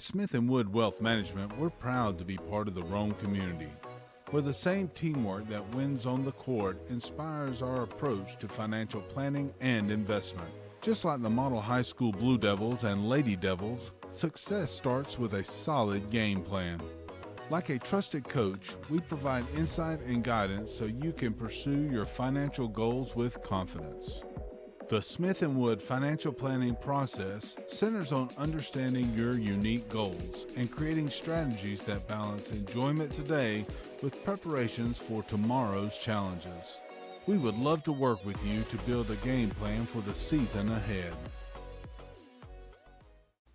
At Smith & Wood Wealth Management, we're proud to be part of the Rome community, where the same teamwork that wins on the court inspires our approach to financial planning and investment. Just like the model high school Blue Devils and Lady Devils, success starts with a solid game plan. Like a trusted coach, we provide insight and guidance so you can pursue your financial goals with confidence. The Smith & Wood financial planning process centers on understanding your unique goals and creating strategies that balance enjoyment today with preparations for tomorrow's challenges. We would love to work with you to build a game plan for the season ahead.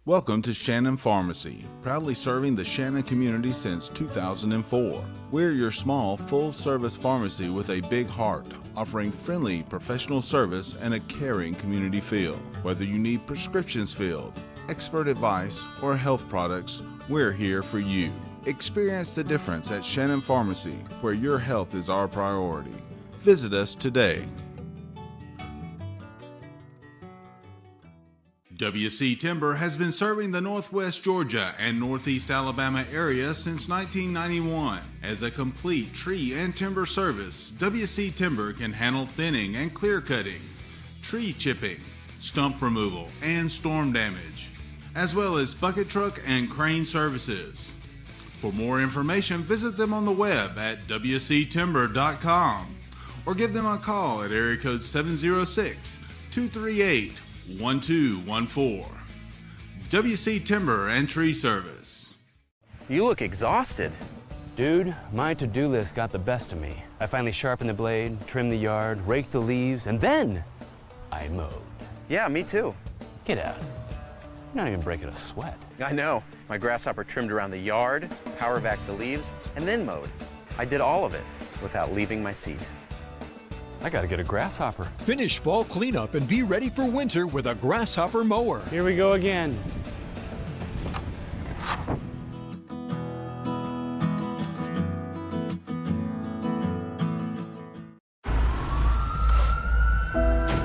Welcome to Shannon Pharmacy, proudly serving the Shannon community since 2004. We're your small, full-service pharmacy with a big heart, offering friendly, professional service and a caring community feel. Whether you need prescriptions filled, expert advice, or health products, we're here for you. Experience the difference at Shannon Pharmacy, where your health is our priority. Visit us today. WC Timber has been serving the Northwest Georgia and Northeast Alabama area since 1991. As a complete tree and timber service, WC Timber can handle thinning and clear cutting, tree chipping, stump removal, and storm damage, as well as bucket truck and crane services. For more information, visit them on the web at wctimber.com or give them a call at area code 706-238-1214. WC Timber and Tree Service. You look exhausted. Dude, my to-do list got the best of me. I finally sharpened the blade, trimmed the yard, raked the leaves, and then I mowed. Yeah, me too. Get out. You're not even breaking a sweat. I know. My grasshopper trimmed around the yard, power vac the leaves, and then mowed. I did all of it without leaving my seat. I gotta get a grasshopper. Finish fall cleanup and be ready for winter with a grasshopper mower. Here we go again.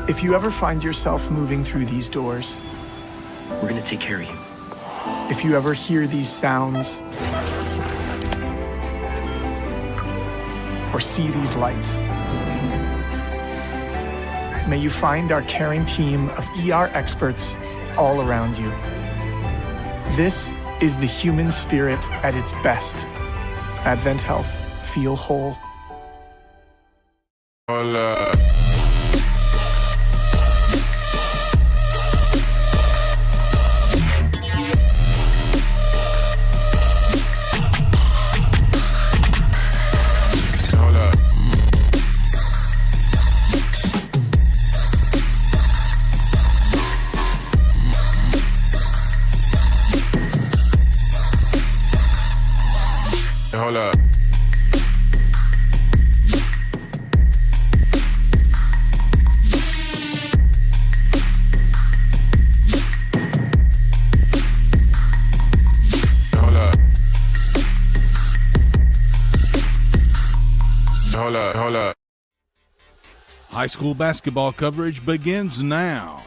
If you ever find yourself moving through these doors, we're gonna take care of you. If you ever hear these sounds, or see these lights, may you find our caring team of ER experts all around you. This is the human spirit at its best. Advent Health. Feel whole. Hola. Hold up. Hold up. High school basketball coverage begins now.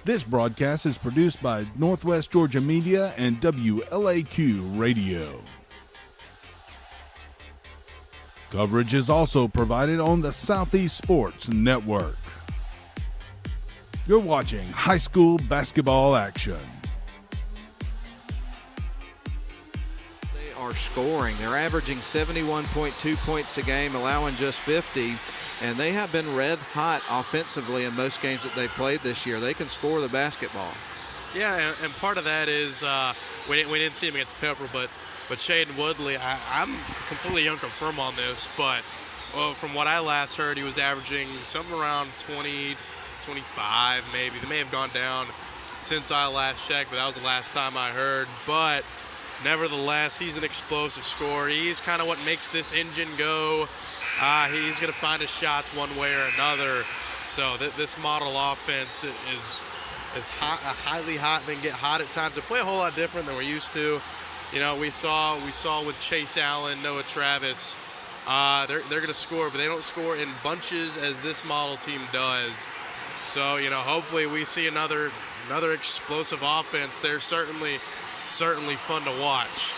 This broadcast is produced by Northwest Georgia Media and WLAQ Radio. Coverage is also provided on the Southeast Sports Network. You're watching high school basketball action. They are scoring. They're averaging 71.2 points a game, allowing just 50. And they have been red hot offensively in most games that they played this year. They can score the basketball. Yeah, and part of that is we didn't see him against Pepper, but Shaden Woodley, I'm completely unconfirmed on this, but from what I last heard, he was averaging something around 20, 25 maybe. They may have gone down since I last checked, but that was the last time I heard. But nevertheless, he's an explosive scorer. He's kind of what makes this engine go. He's going to find his shots one way or another. So this model offense is hot, highly hot, and then get hot at times. They play a whole lot different than we're used to. You know, we saw with Chase Allen, Noah Travis. They're going to score, but they don't score in bunches as this model team does. So, you know, hopefully we see another another explosive offense. They're certainly fun to watch.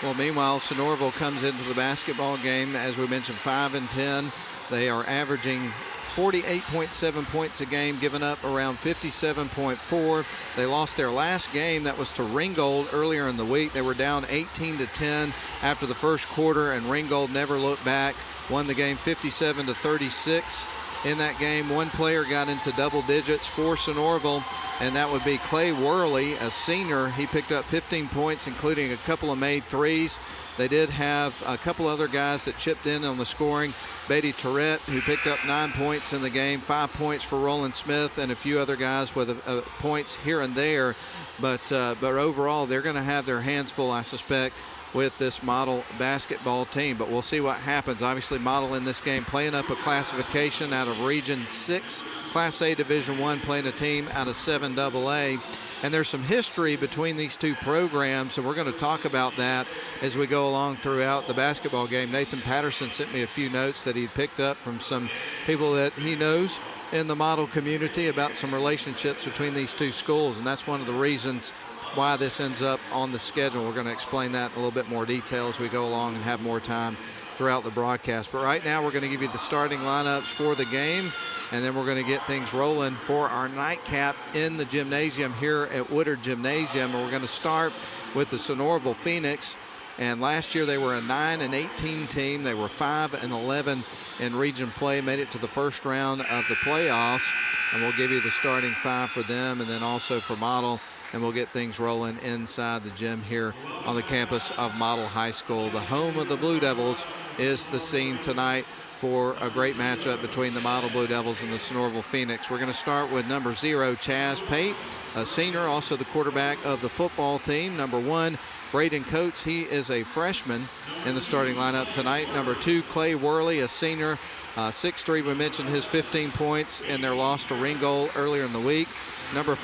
Well, meanwhile, Sonoraville comes into the basketball game, as we mentioned, 5-10. They are averaging 48.7 points a game, giving up around 57.4. They lost their last game. That was to Ringgold earlier in the week. They were down 18-10 after the first quarter, and Ringgold never looked back. Won the game 57-36. In that game, one player got into double digits for Sonoraville, and that would be Clay Worley, a senior. He picked up 15 points, including a couple of made threes. They did have a couple other guys that chipped in on the scoring. Beatty Tourette, who picked up 9 points in the game, 5 points for Roland Smith, and a few other guys with points here and there. But overall, they're going to have their hands full, I suspect, with this Model basketball team. But we'll see what happens. Obviously, Model in this game playing up a classification out of Region 6, Class A Division I, playing a team out of 7 AA. And there's some history between these two programs, and we're going to talk about that as we go along throughout the basketball game. Nathan Patterson sent me a few notes that he'd picked up from some people that he knows in the Model community about some relationships between these two schools, and that's one of the reasons why this ends up on the schedule. We're going to explain that in a little bit more detail as we go along and have more time throughout the broadcast. But right now we're going to give you the starting lineups for the game, and then we're going to get things rolling for our nightcap in the gymnasium here at Woodard Gymnasium. And we're going to start with the Sonoraville Phoenix. And last year they were a 9-18 team. They were 5-11 in region play, made it to the first round of the playoffs. And we'll give you the starting five for them, and then also for Model. And we'll get things rolling inside the gym here on the campus of Model High School. The home of the Blue Devils is the scene tonight for a great matchup between the Model Blue Devils and the Sonoraville Phoenix. We're going to start with number 0, Chaz Pate, a senior, also the quarterback of the football team. Number 1, Braden Coates, he is a freshman in the starting lineup tonight. Number 2, Clay Worley, a senior, 6'3", we mentioned his 15 points in their loss to Ringgold earlier in the week. Number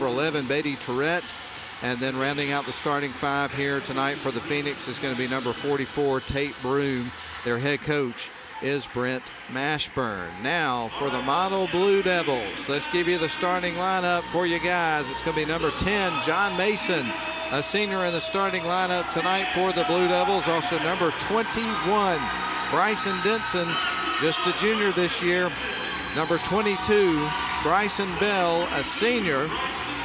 11, Beatty Tourette. And then rounding out the starting five here tonight for the Phoenix is going to be number 44, Tate Broom. Their head coach is Brent Mashburn. Now for the Model Blue Devils, let's give you the starting lineup for you guys. It's going to be number 10, John Mason, a senior in the starting lineup tonight for the Blue Devils. Also number 21, Bryson Denson, just a junior this year. Number 22, Bryson Bell, a senior.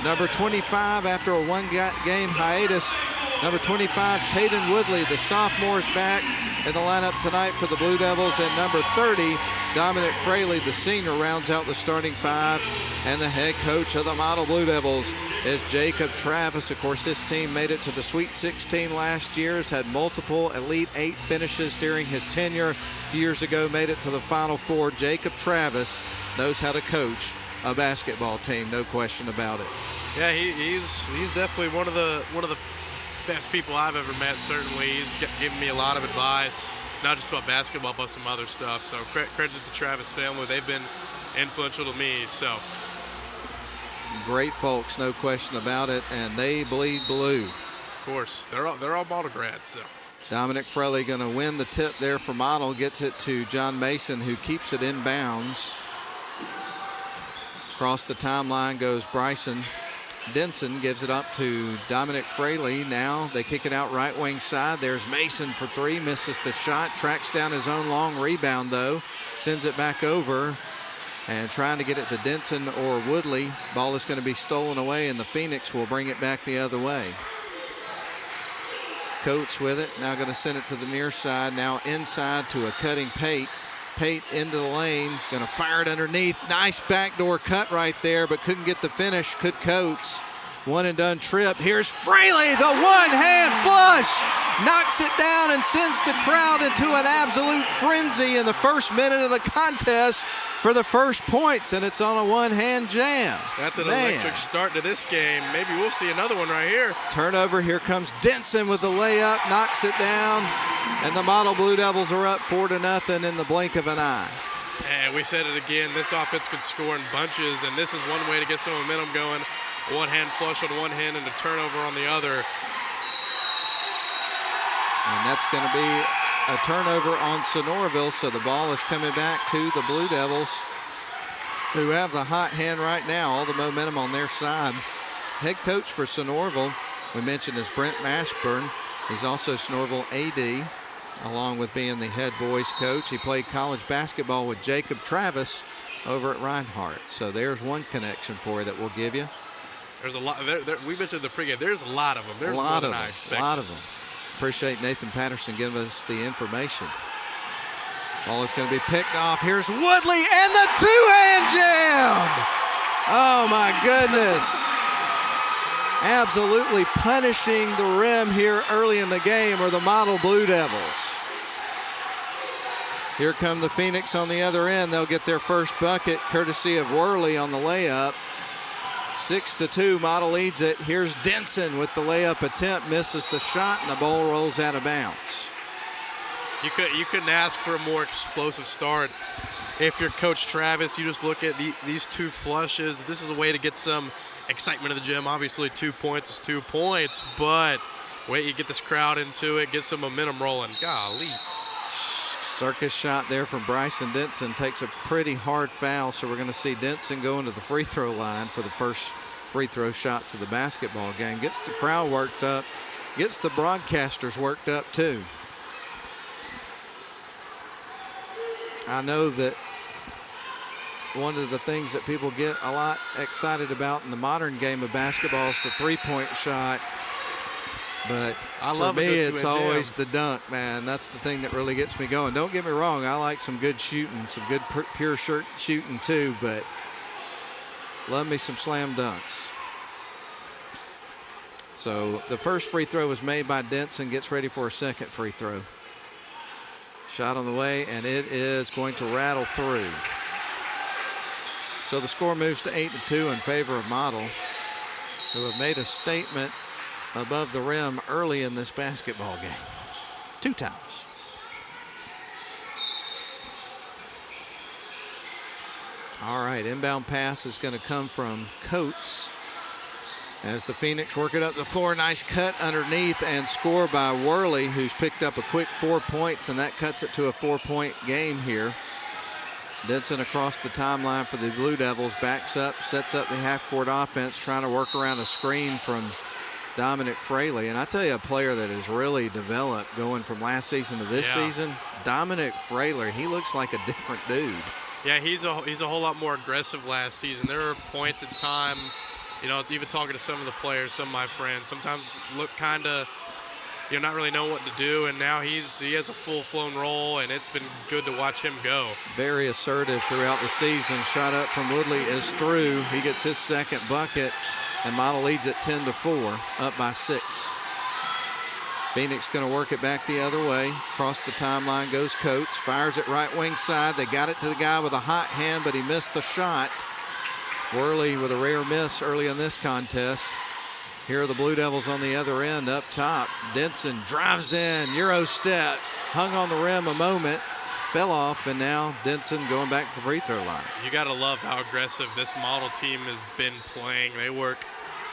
Number 25, after a one-game hiatus, number 25, Chaden Woodley, the sophomore, is back in the lineup tonight for the Blue Devils. And number 30, Dominic Fraley, the senior, rounds out the starting five. And the head coach of the Model Blue Devils is Jacob Travis. Of course, this team made it to the Sweet 16 last year, has had multiple Elite 8 finishes during his tenure. A few years ago, made it to the Final Four. Jacob Travis knows how to coach a basketball team, no question about it. Yeah, he's definitely one of the best people I've ever met. Certainly, he's given me a lot of advice, not just about basketball, but some other stuff. So credit to the Travis family; they've been influential to me. So great folks, no question about it, and they bleed blue. Of course, they're all Model grads. So Dominic Fraley going to win the tip there for Model, gets it to John Mason, who keeps it in bounds. Across the timeline goes Bryson Denson, gives it up to Dominic Fraley. Now they kick it out right wing side. There's Mason for three, misses the shot, tracks down his own long rebound though, sends it back over and trying to get it to Denson or Woodley. Ball is going to be stolen away and the Phoenix will bring it back the other way. Coates with it, now going to send it to the near side, now inside to a cutting Pate. Pate into the lane, going to fire it underneath. Nice backdoor cut right there, but couldn't get the finish. Could Coates. One and done trip. Here's Fraley, the one-hand flush. Knocks it down and sends the crowd into an absolute frenzy in the first minute of the contest for the first points, and it's on a one-hand jam. That's an electric start to this game. Maybe we'll see another one right here. Turnover, here comes Denson with the layup, knocks it down, and the Model Blue Devils are up 4-0 in the blink of an eye. And we said it again, this offense could score in bunches, and this is one way to get some momentum going. One-hand flush on one hand and a turnover on the other. And that's going to be a turnover on Sonoraville, so the ball is coming back to the Blue Devils. who have the hot hand right now, all the momentum on their side. Head coach for Sonoraville, we mentioned, is Brent Mashburn. He's also Sonoraville AD, along with being the head boys coach. He played college basketball with Jacob Travis over at Reinhardt. So there's one connection for you that we'll give you. There's a lot. We mentioned the pregame. There's a lot of them. There's a lot more of than them. I expected. A lot of them. Appreciate Nathan Patterson giving us the information. Ball is going to be picked off. Here's Woodley and the two-hand jam. Oh my goodness. Absolutely punishing the rim here early in the game are the model Blue Devils. Here come the Phoenix on the other end. They'll get their first bucket courtesy of Worley on the layup. 6-2, Model leads it. Here's Denson with the layup attempt, misses the shot, and the ball rolls out of bounds. You couldn't ask for a more explosive start. If you're Coach Travis, you just look at these two flushes. This is a way to get some excitement in the gym. Obviously, 2 points is 2 points, but wait, you get this crowd into it, get some momentum rolling. Golly. Circus shot there from Bryson Denson, takes a pretty hard foul, so we're going to see Denson go into the free throw line for the first free throw shots of the basketball game. Gets the crowd worked up, gets the broadcasters worked up too. I know that one of the things that people get a lot excited about in the modern game of basketball is the three-point shot. But for me, it's always the dunk, man. That's the thing that really gets me going. Don't get me wrong, I like some good shooting, some good pure shooting too, but love me some slam dunks. So the first free throw was made by Denson, gets ready for a second free throw. Shot on the way, and it is going to rattle through. So the score moves to 8-2 in favor of Model, who have made a statement above the rim early in this basketball game. 2 times. All right, inbound pass is going to come from Coates as the Phoenix work it up the floor. Nice cut underneath and score by Worley, who's picked up a quick 4 points, and that cuts it to a 4-point game here. Denson across the timeline for the Blue Devils, backs up, sets up the half-court offense, trying to work around a screen from Dominic Fraley. And I tell you, a player that has really developed going from last season to this season, Dominic Fraley, he looks like a different dude. Yeah, he's a whole lot more aggressive last season. There were points in time, you know, even talking to some of the players, some of my friends, sometimes look kind of, you know, not really know what to do, and now he has a full-flown role, and it's been good to watch him go. Very assertive throughout the season. Shot up from Woodley is through. He gets his second bucket, and Model leads at 10-4, up by 6. Phoenix going to work it back the other way. Across the timeline goes Coates, fires it right wing side. They got it to the guy with a hot hand, but he missed the shot. Worley with a rare miss early in this contest. Here are the Blue Devils on the other end up top. Denson drives in, Euro step, hung on the rim a moment, fell off, and now Denson going back to the free throw line. You got to love how aggressive this Model team has been playing. They work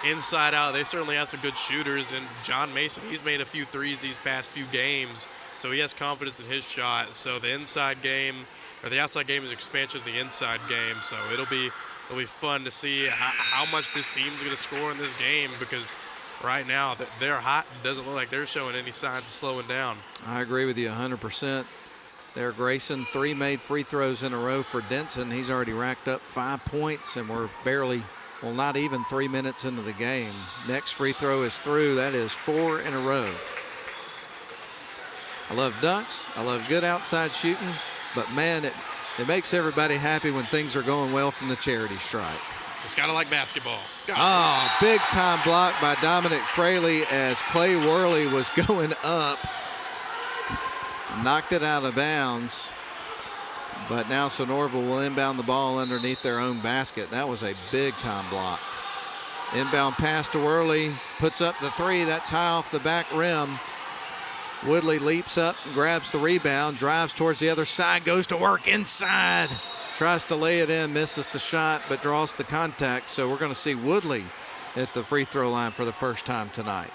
inside out. They certainly have some good shooters, and John Mason, he's made a few threes these past few games, so he has confidence in his shot. So the inside game, or the outside game is expansion of the inside game, so it'll be fun to see how much this team's going to score in this game, because right now they're hot. It doesn't look like they're showing any signs of slowing down. I agree with you 100%. There, Grayson, 3 made free throws in a row for Denson. He's already racked up 5 points, and we're barely, well, not even 3 minutes into the game. Next free throw is through. That is 4 in a row. I love dunks. I love good outside shooting, but man, it makes everybody happy when things are going well from the charity stripe. It's kind of like basketball. Big time block by Dominic Fraley as Clay Worley was going up. Knocked it out of bounds. But now Sonoraville will inbound the ball underneath their own basket. That was a big time block. Inbound pass to Worley, puts up the 3. That's high off the back rim. Woodley leaps up, grabs the rebound, drives towards the other side, goes to work inside. Tries to lay it in, misses the shot, but draws the contact. So we're going to see Woodley at the free throw line for the first time tonight.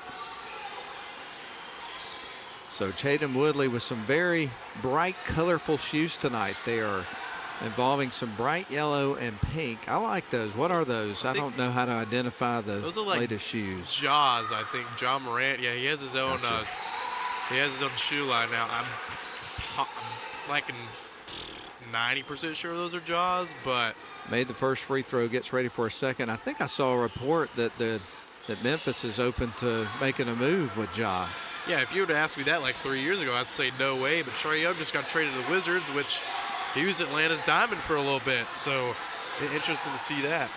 So Chatham Woodley with some very bright, colorful shoes tonight. They are involving some bright yellow and pink. I like those. What are those? I don't know how to identify the those are like latest shoes. Jaws, I think. John Morant, yeah, he has his own. Gotcha. He has his own shoe line now. I'm like 90% sure those are Jaws, but Made the first free throw, gets ready for a second. I think I saw a report that that Memphis is open to making a move with Ja. yeah, if you were to ask me that like 3 years ago, I'd say no way. But Trae Young just got traded to the Wizards, which he was Atlanta's diamond for a little bit. So interesting to see that.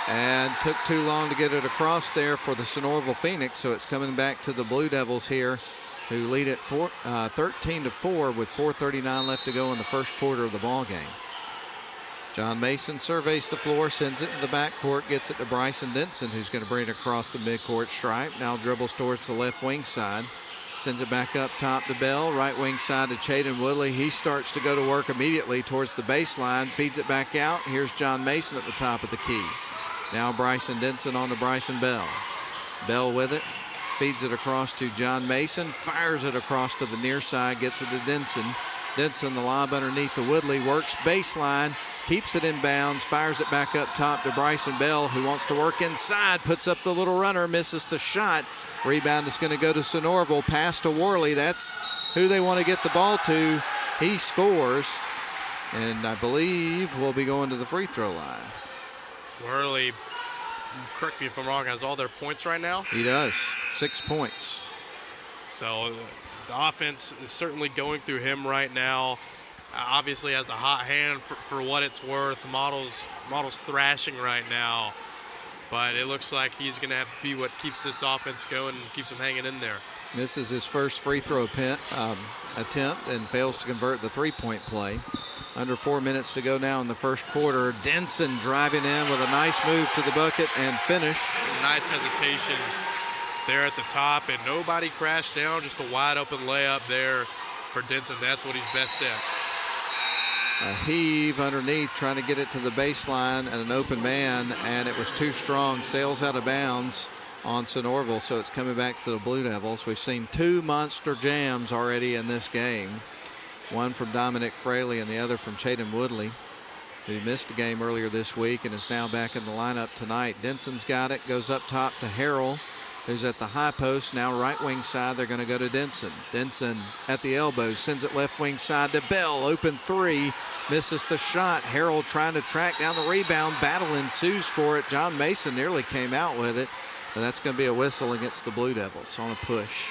And took too long to get it across there for the Sonoraville Phoenix, so it's coming back to the Blue Devils here, who lead it 13-4 with 4:39 left to go in the first quarter of the ball game. John Mason surveys the floor, sends it to the backcourt, gets it to Bryson Denson, who's going to bring it across the midcourt stripe. Now dribbles towards the left wing side, sends it back up top to Bell, right wing side to Chaden Woodley. He starts to go to work immediately towards the baseline, feeds it back out. Here's John Mason at the top of the key. Now Bryson Denson on to Bryson Bell. Bell with it, feeds it across to John Mason, fires it across to the near side, gets it to Denson. Denson, the lob underneath to Woodley, works baseline, keeps it in bounds, fires it back up top to Bryson Bell, who wants to work inside, puts up the little runner, misses the shot. Rebound is going to go to Sonoraville, pass to Worley. That's who they want to get the ball to. He scores, and I believe will be going to the free throw line. Worley, correct me if I'm wrong, has all their points right now. He does, 6 points. So the offense is certainly going through him right now. Obviously has a hot hand for what it's worth. Model's thrashing right now, but it looks like he's going to have to be what keeps this offense going and keeps them hanging in there. This is his first free throw attempt and fails to convert the three-point play. Under 4 minutes to go now in the first quarter. Denson driving in with a nice move to the bucket and finish. Nice hesitation there at the top, and nobody crashed down. Just a wide open layup there for Denson. That's what he's best at. A heave underneath, trying to get it to the baseline and an open man, and it was too strong. Sails out of bounds on Sonoraville, so it's coming back to the Blue Devils. We've seen two monster jams already in this game. One from Dominic Fraley and the other from Chaden Woodley, who missed a game earlier this week and is now back in the lineup tonight. Denson's got it, goes up top to Harrell, who's at the high post. Now right wing side, they're going to go to Denson. Denson at the elbow, sends it left wing side to Bell. Open three, misses the shot. Harrell trying to track down the rebound. Battle ensues for it. John Mason nearly came out with it, but that's going to be a whistle against the Blue Devils on a push.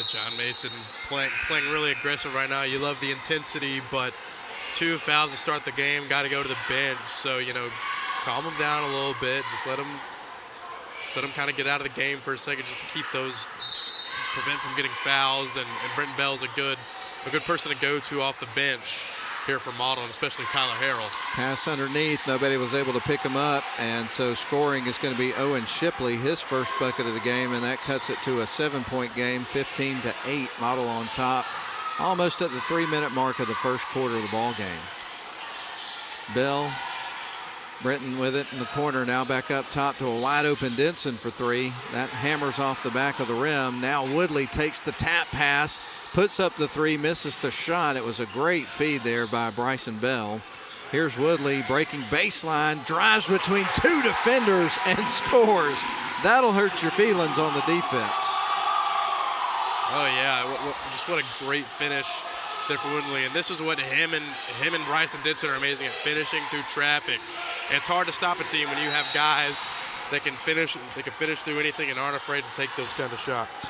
John Mason playing really aggressive right now. You love the intensity, but 2 fouls to start the game, got to go to the bench. So, calm them down a little bit. Just let them kind of get out of the game for a second, just to keep those, prevent from getting fouls. And Brenton Bell's a good person to go to off the bench here for Model, and especially Tyler Harrell. Pass underneath, nobody was able to pick him up, and so scoring is going to be Owen Shipley, his first bucket of the game, and that cuts it to a 7-point game, 15-8. Model on top, almost at the 3-minute mark of the first quarter of the ball game. Bell, Brenton with it in the corner, now back up top to a wide open Denson for three. That hammers off the back of the rim. Now Woodley takes the tap pass, puts up the three, misses the shot. It was a great feed there by Bryson Bell. Here's Woodley breaking baseline, drives between two defenders and scores. That'll hurt your feelings on the defense. Oh yeah, just what a great finish there for Woodley. And this is what him and Bryson Denson are amazing at, finishing through traffic. And it's hard to stop a team when you have guys that can finish through anything and aren't afraid to take those kind of shots.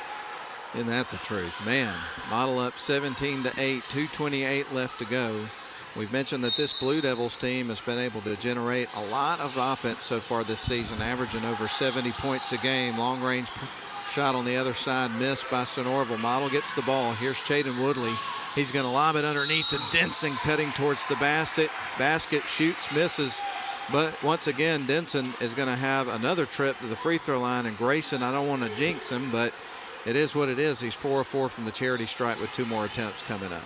Isn't that the truth? Man, Model up 17-8, 2:28 left to go. We've mentioned that this Blue Devils team has been able to generate a lot of offense so far this season, averaging over 70 points a game. Long range shot on the other side missed by Sonoraville. Model gets the ball. Here's Chaden Woodley. He's going to lob it underneath to Denson, cutting towards the basket, shoots, misses. But once again, Denson is going to have another trip to the free throw line. And Grayson, I don't want to jinx him, but it is what it is. He's 4 of 4 from the charity stripe with 2 more attempts coming up.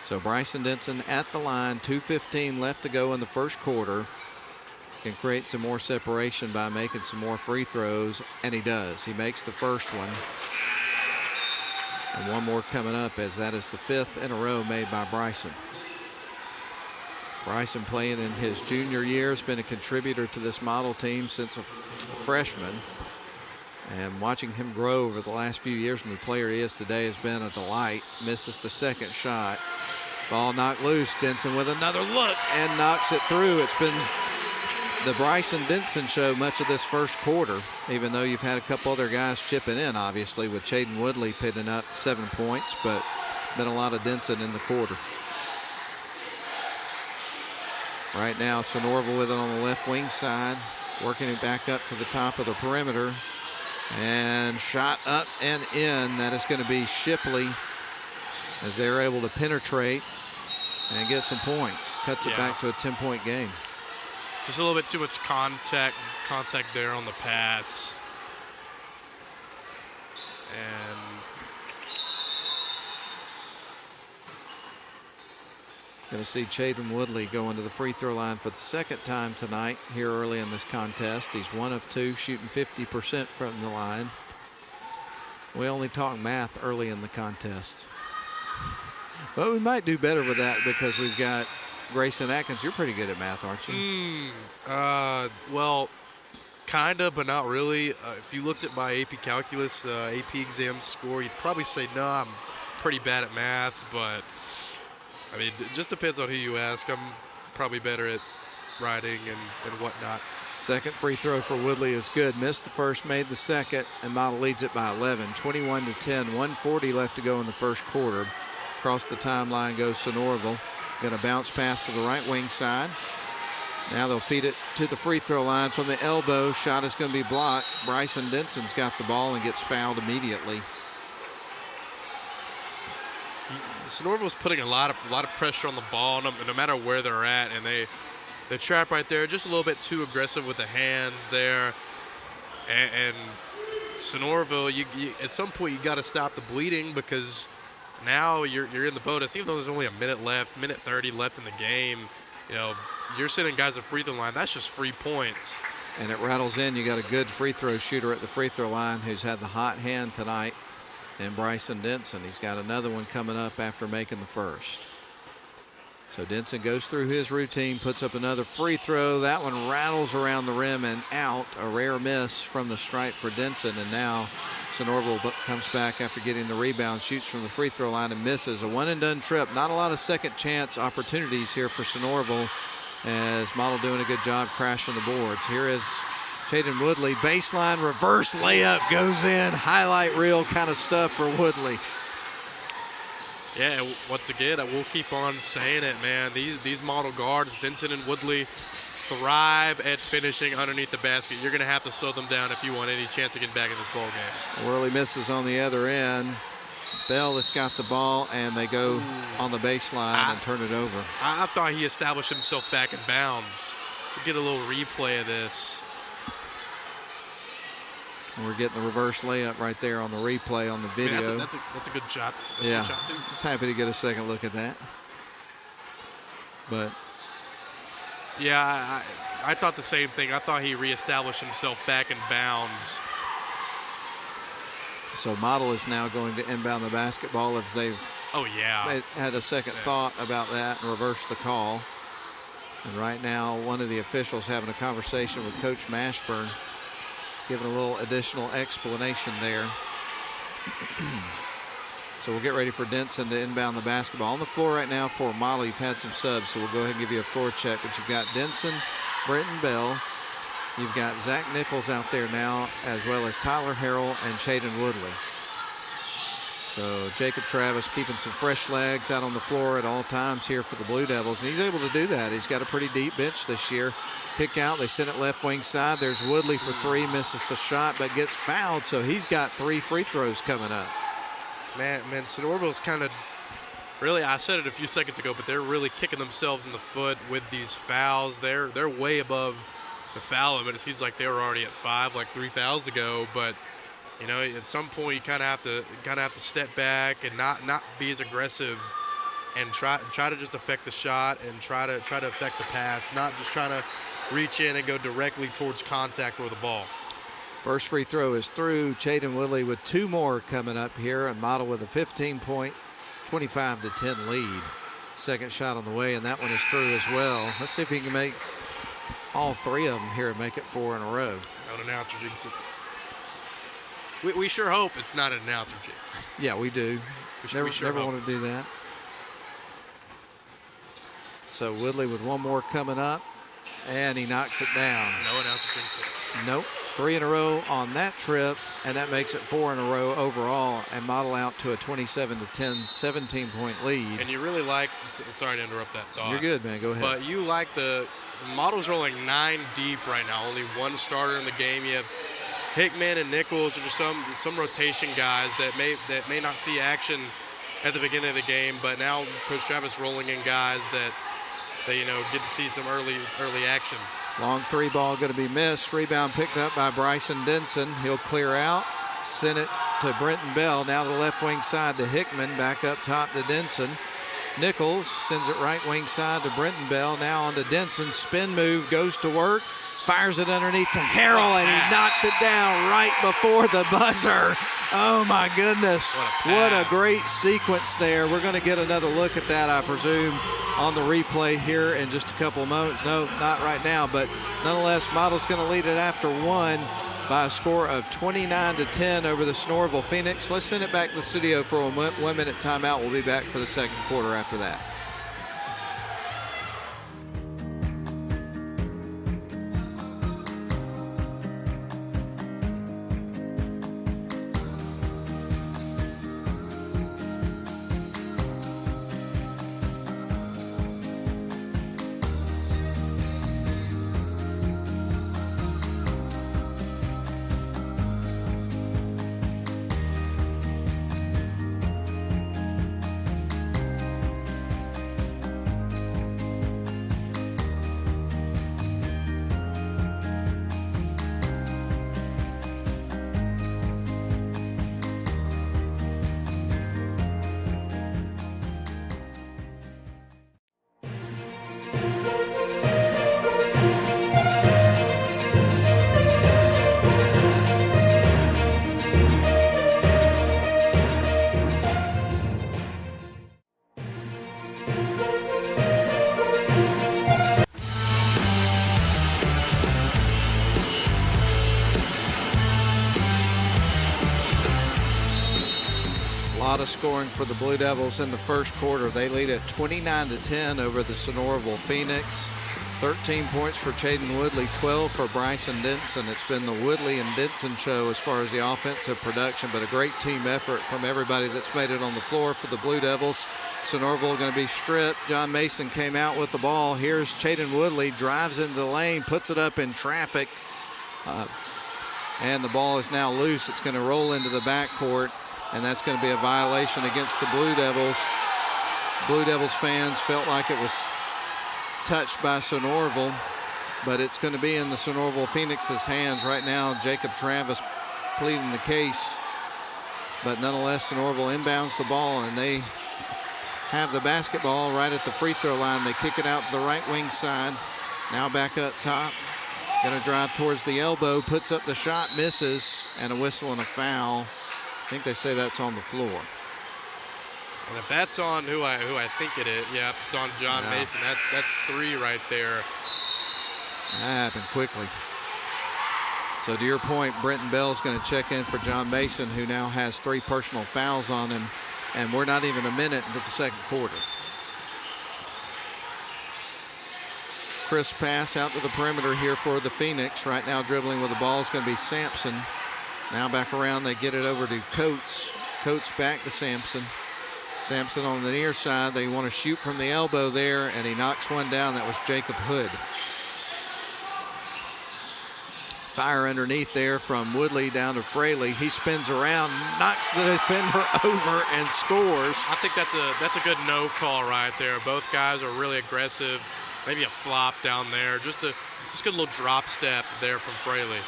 So Bryson Denson at the line, 2:15 left to go in the first quarter. Can create some more separation by making some more free throws, and he does. He makes the first one. And one more coming up, as that is the 5th in a row made by Bryson. Bryson, playing in his junior year, has been a contributor to this model team since a freshman. And watching him grow over the last few years and the player he is today has been a delight. Misses the second shot. Ball knocked loose. Denson with another look and knocks it through. It's been the Bryson Denson show much of this first quarter, even though you've had a couple other guys chipping in, obviously, with Chaden Woodley picking up 7 points, but been a lot of Denson in the quarter. Right now, Sonoraville with it on the left wing side, working it back up to the top of the perimeter. And shot up and in. That is going to be Shipley, as they're able to penetrate and get some points. Cuts it back to a 10-point game. Just a little bit too much contact there on the pass. And going to see Chaden Woodley go into the free throw line for the second time tonight here early in this contest. He's 1 of 2, shooting 50% from the line. We only talk math early in the contest. But we might do better with that because we've got Grayson Atkins. You're pretty good at math, aren't you? Well, kind of, but not really. If you looked at my AP Calculus, AP exam score, you'd probably say, no, I'm pretty bad at math, but I mean, it just depends on who you ask. I'm probably better at writing and whatnot. Second free throw for Woodley is good. Missed the first, made the second, and Model leads it by 11. 21-10, 1:40 left to go in the first quarter. Across the timeline goes Sonoraville. Going to bounce pass to the right wing side. Now they'll feed it to the free throw line from the elbow. Shot is going to be blocked. Bryson Denson's got the ball and gets fouled immediately. Sonoraville's putting a lot of pressure on the ball, no matter where they're at, and they trap right there, just a little bit too aggressive with the hands there. And Sonoraville, you at some point you got to stop the bleeding, because now you're in the bonus. Even though there's only a minute left, minute 30 left in the game, you know, you're sending guys at free throw line. That's just free points. And it rattles in. You got a good free throw shooter at the free throw line who's had the hot hand tonight. And Bryson Denson, he's got another one coming up after making the first. So Denson goes through his routine, puts up another free throw. That one rattles around the rim and out. A rare miss from the stripe for Denson. And now Sonoraville comes back after getting the rebound, shoots from the free throw line and misses. A one and done trip. Not a lot of second chance opportunities here for Sonoraville, as Model doing a good job crashing the boards. Here is Chaden Woodley, baseline reverse layup goes in. Highlight reel kind of stuff for Woodley. Yeah, once again, I will keep on saying it, man. These model guards, Denson and Woodley, thrive at finishing underneath the basket. You're going to have to slow them down if you want any chance to get back in this ball game. Worley misses on the other end. Bell has got the ball, and they go on the baseline and turn it over. I thought he established himself back in bounds. We'll get a little replay of this. We're getting the reverse layup right there on the replay on the video. I mean, that's a good shot. That's yeah, a good shot too. I was happy to get a second look at that. But yeah, I thought the same thing. I thought he reestablished himself back in bounds. So Model is now going to inbound the basketball as they've had a second thought about that and reversed the call. And right now, one of the officials having a conversation with Coach Mashburn, giving a little additional explanation there. So we'll get ready for Denson to inbound the basketball. On the floor right now for Model, you've had some subs, so we'll go ahead and give you a floor check. But you've got Denson, Brenton Bell. You've got Zach Nichols out there now, as well as Tyler Harrell and Chaden Woodley. So Jacob Travis keeping some fresh legs out on the floor at all times here for the Blue Devils, and he's able to do that. He's got a pretty deep bench this year. Kick out, they send it left wing side. There's Woodley for three, misses the shot, but gets fouled, so he's got 3 free throws coming up. Man, Sonoraville's kind of, really, I said it a few seconds ago, but they're really kicking themselves in the foot with these fouls. They're way above the foul limit. It seems like they were already at 5, like 3 fouls ago, but you know, at some point you kind of have to step back and not be as aggressive, and try to just affect the shot and try to affect the pass, not just trying to reach in and go directly towards contact or the ball. First free throw is through. Chaden Woodley with 2 more coming up here, and Model with a 15-point, 25-10 lead. Second shot on the way, and that one is through as well. Let's see if he can make all 3 of them here and make it 4 in a row. Not an announcer jinx. We sure hope it's not an announcer jinx. Yeah, we do. We never want to do that. So Woodley with 1 more coming up, and he knocks it down. No announcer jinx. Nope. 3 in a row on that trip, and that makes it 4 in a row overall, and Model out to a 27-10, 17-point lead. And you really like, sorry to interrupt that thought. You're good, man. Go ahead. But you like the Model's rolling 9 deep right now. Only 1 starter in the game. You have Hickman and Nichols, or just some rotation guys that may not see action at the beginning of the game, but now Coach Travis rolling in guys that get to see some early action. Long 3 ball going to be missed. Rebound picked up by Bryson Denson. He'll clear out, send it to Brenton Bell. Now to the left wing side to Hickman. Back up top to Denson. Nichols sends it right wing side to Brenton Bell. Now on to Denson. Spin move, goes to work. Fires it underneath to Harrell, and he knocks it down right before the buzzer. Oh, my goodness. What a great sequence there. We're going to get another look at that, I presume, on the replay here in just a couple of moments. No, not right now, but nonetheless, Model's going to lead it after 1 by a score of 29-10 over the Sonoraville Phoenix. Let's send it back to the studio for a 1-minute timeout. We'll be back for the second quarter after that. Of scoring for the Blue Devils in the first quarter. They lead at 29-10 over the Sonoraville Phoenix. 13 points for Chaden Woodley, 12 for Bryson Denson. It's been the Woodley and Denson show as far as the offensive production, but a great team effort from everybody that's made it on the floor for the Blue Devils. Sonoraville going to be stripped. John Mason came out with the ball. Here's Chaden Woodley, drives into the lane, puts it up in traffic, and the ball is now loose. It's going to roll into the backcourt, and that's going to be a violation against the Blue Devils. Blue Devils fans felt like it was touched by Sonoraville, but it's going to be in the Sonoraville Phoenix's hands right now. Jacob Travis pleading the case, but nonetheless Sonoraville inbounds the ball, and they have the basketball right at the free throw line. They kick it out to the right wing side. Now back up top. Going to drive towards the elbow, puts up the shot, misses, and a whistle and a foul. I think they say that's on the floor. And if that's on who I think it is, yeah, if it's on John Mason, that's 3 right there. That happened quickly. So to your point, Brenton Bell's going to check in for John Mason, who now has 3 personal fouls on him, and we're not even a minute into the second quarter. Crisp pass out to the perimeter here for the Phoenix. Right now dribbling with the ball is going to be Sampson. Now back around, they get it over to Coates. Coates back to Sampson. Sampson on the near side. They want to shoot from the elbow there, and he knocks one down. That was Jacob Hood. Fire underneath there from Woodley down to Fraley. He spins around, knocks the defender over, and scores. I think that's a good no call right there. Both guys are really aggressive. Maybe a flop down there. Just a good little drop step there from Fraley.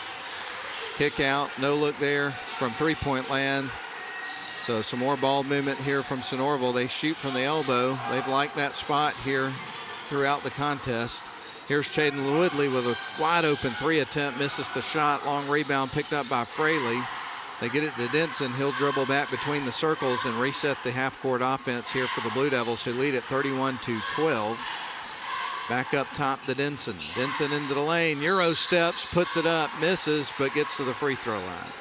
Kick out, no look there from three-point land. So some more ball movement here from Sonoraville. They shoot from the elbow. They've liked that spot here throughout the contest. Here's Chaden Woodley with a wide open 3 attempt, misses the shot. Long rebound picked up by Fraley. They get it to Denson. He'll dribble back between the circles and reset the half-court offense here for the Blue Devils, who lead at 31-12. Back up top to Denson. Denson into the lane. Euro steps, puts it up, misses, but gets to the free throw line.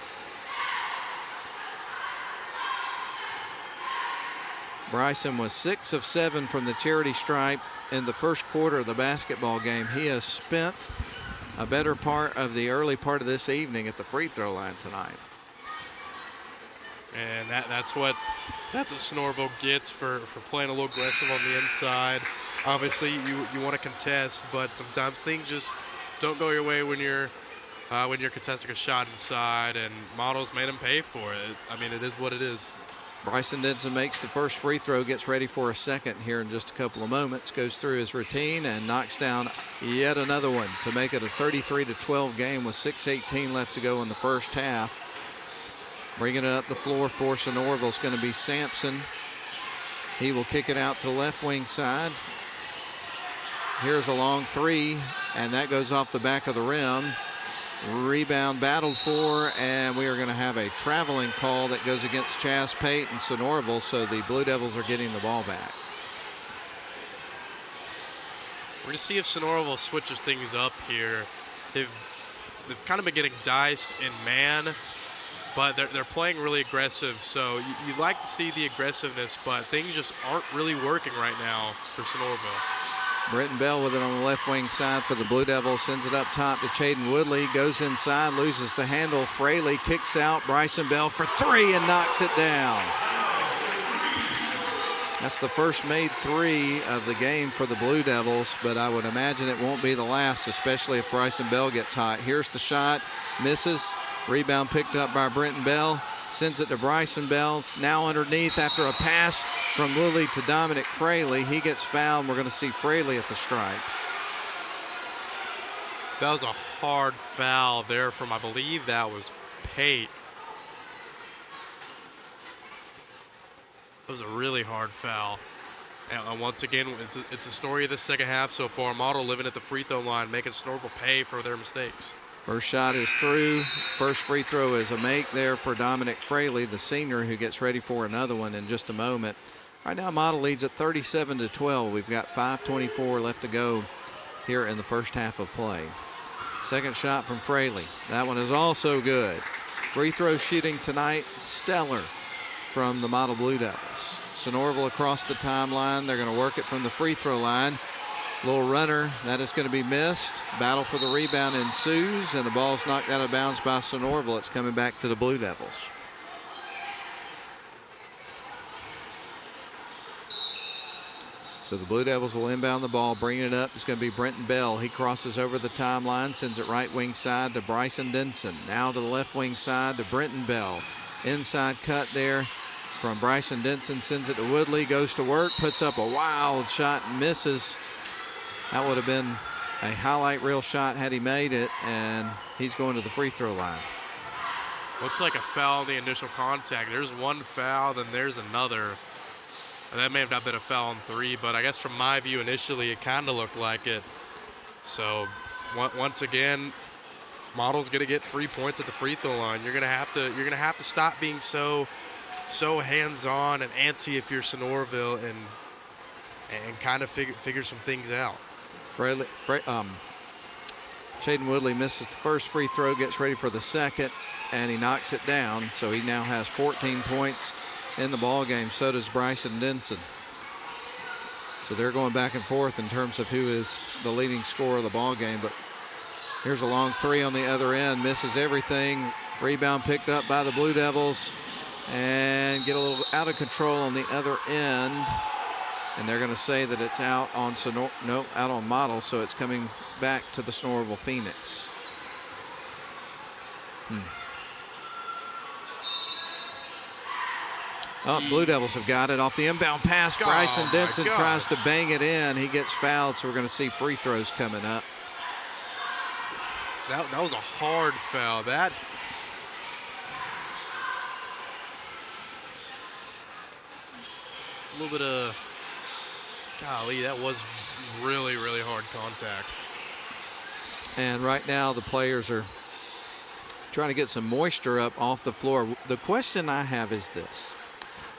Bryson was 6 of 7 from the charity stripe in the first quarter of the basketball game. He has spent a better part of the early part of this evening at the free throw line tonight. And that's what Sonoraville gets for playing a little aggressive on the inside. Obviously, you want to contest, but sometimes things just don't go your way when you're contesting a shot inside, and Models made him pay for it. I mean, it is what it is. Bryson Denson makes the first free throw, gets ready for a second here in just a couple of moments, goes through his routine and knocks down yet another one to make it a 33-12 game with 6:18 left to go in the first half. Bringing it up the floor for Sonoraville is going to be Sampson. He will kick it out to the left wing side. Here's a long 3, and that goes off the back of the rim. Rebound battled for, and we are going to have a traveling call that goes against Chaz Pate and Sonoraville, so the Blue Devils are getting the ball back. We're going to see if Sonoraville switches things up here. They've kind of been getting diced in man, but they're playing really aggressive, so you'd like to see the aggressiveness, but things just aren't really working right now for Sonoraville. Brenton Bell with it on the left wing side for the Blue Devils, sends it up top to Chaden Woodley, goes inside, loses the handle. Fraley kicks out. Bryson Bell for 3 and knocks it down. That's the first made 3 of the game for the Blue Devils, but I would imagine it won't be the last, especially if Bryson Bell gets hot. Here's the shot, misses. Rebound picked up by Brenton Bell. Sends it to Bryson Bell. Now underneath after a pass from Woodley to Dominic Fraley. He gets fouled. We're going to see Fraley at the stripe. That was a hard foul there from, I believe that was Pate. It was a really hard foul. And once again, it's a story of the second half so far. Model living at the free throw line, making Sonoraville pay for their mistakes. First shot is through. First free throw is a make there for Dominic Fraley, the senior, who gets ready for another one in just a moment. Right now, Model leads at 37-12. We've got 5:24 left to go here in the first half of play. Second shot from Fraley. That one is also good. Free throw shooting tonight, stellar from the Model Blue Devils. Sonoraville across the timeline. They're going to work it from the free throw line. Little runner, that is going to be missed. Battle for the rebound ensues, and the ball's knocked out of bounds by Sonoraville. It's coming back to the Blue Devils. So the Blue Devils will inbound the ball, bring it up. It's going to be Brenton Bell. He crosses over the timeline, sends it right wing side to Bryson Denson. Now to the left wing side to Brenton Bell. Inside cut there from Bryson Denson, sends it to Woodley, goes to work, puts up a wild shot and misses. That would have been a highlight reel shot had he made it, and he's going to the free throw line. Looks like a foul on the initial contact. There's one foul, then there's another. And that may have not been a foul on 3, but I guess from my view initially it kind of looked like it. So once again, Model's going to get 3 points at the free throw line. You're going to have to stop being so hands-on and antsy if you're Sonoraville and kind of figure some things out. Chaden Woodley misses the first free throw, gets ready for the second, and he knocks it down. So he now has 14 points in the ball game. So does Bryson Denson. So they're going back and forth in terms of who is the leading scorer of the ball game. But here's a long 3 on the other end, misses everything. Rebound picked up by the Blue Devils, and get a little out of control on the other end. And they're going to say that it's out on out on Model, so it's coming back to the Sonoraville Phoenix. Blue Devils have got it off the inbound pass. Bryson Denson tries to bang it in. He gets fouled, so we're going to see free throws coming up. That was a hard foul. That a little bit of, golly, that was really, really hard contact. And right now the players are trying to get some moisture up off the floor. The question I have is this.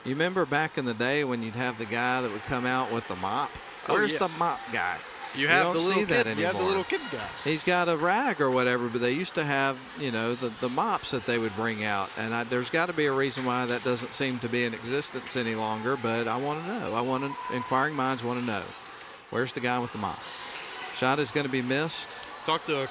You remember back in the day when you'd have the guy that would come out with the mop? Where's the mop guy? You have don't the little see that kid. anymore. You have the little kid guy. He's got a rag or whatever, but they used to have, you know, the mops that they would bring out. And there's got to be a reason why that doesn't seem to be in existence any longer, but I want to know. Inquiring minds want to know. Where's the guy with the mop? Shot is going to be missed. Talk to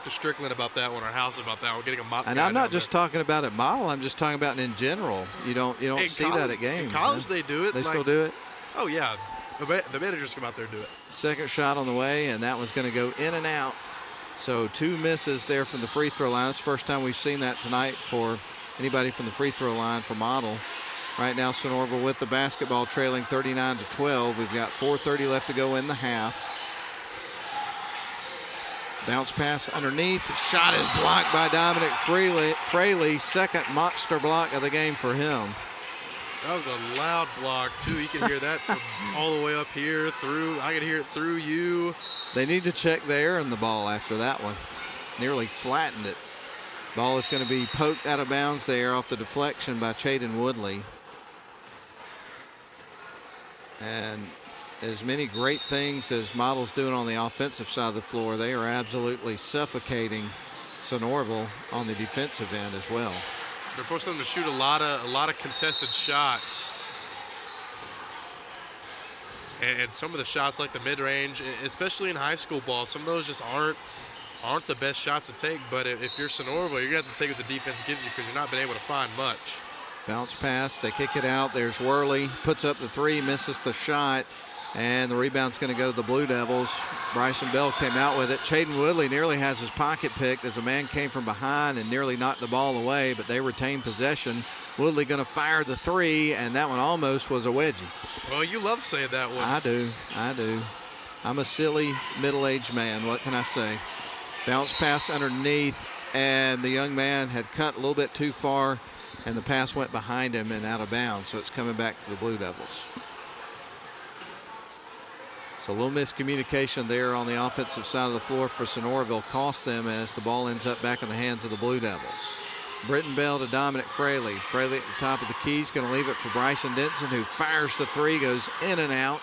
Strickland about that one, or House about that one, getting a mop. And I'm not just talking about at Model. I'm just talking about in general. You don't see that at games. In college, they do it. They still do it? Oh, yeah. The managers come out there and do it. Second shot on the way, and that one's going to go in and out. So 2 misses there from the free throw line. It's the first time we've seen that tonight for anybody from the free throw line for Model. Right now, Sonoraville with the basketball, trailing 39-12. We've got 4:30 left to go in the half. Bounce pass underneath. Shot is blocked by Dominic Fraley. Second monster block of the game for him. That was a loud block, too. You can hear that from all the way up here through. I can hear it through you. They need to check the air in the ball after that one. Nearly flattened it. Ball is going to be poked out of bounds there off the deflection by Chaden Woodley. And as many great things as Model's doing on the offensive side of the floor, they are absolutely suffocating Sonoraville on the defensive end as well. They're forcing them to shoot a lot of contested shots. And some of the shots, like the mid-range, especially in high school ball, some of those just aren't the best shots to take. But if you're Sonoraville, you're going to have to take what the defense gives you, because you're not been able to find much. Bounce pass, they kick it out. There's Worley, puts up the 3, misses the shot, and the rebound's going to go to the Blue Devils. Bryson Bell came out with it. Chaden Woodley nearly has his pocket picked as a man came from behind and nearly knocked the ball away, but they retain possession. Woodley going to fire the 3, and that one almost was a wedgie. Well, you love saying that one. I do. I'm a silly middle-aged man. What can I say? Bounce pass underneath, and the young man had cut a little bit too far, and the pass went behind him and out of bounds, so it's coming back to the Blue Devils. So a little miscommunication there on the offensive side of the floor for Sonoraville cost them as the ball ends up back in the hands of the Blue Devils. Britton Bell to Dominic Fraley. Fraley at the top of the key is going to leave it for Bryson Denson, who fires the 3, goes in and out.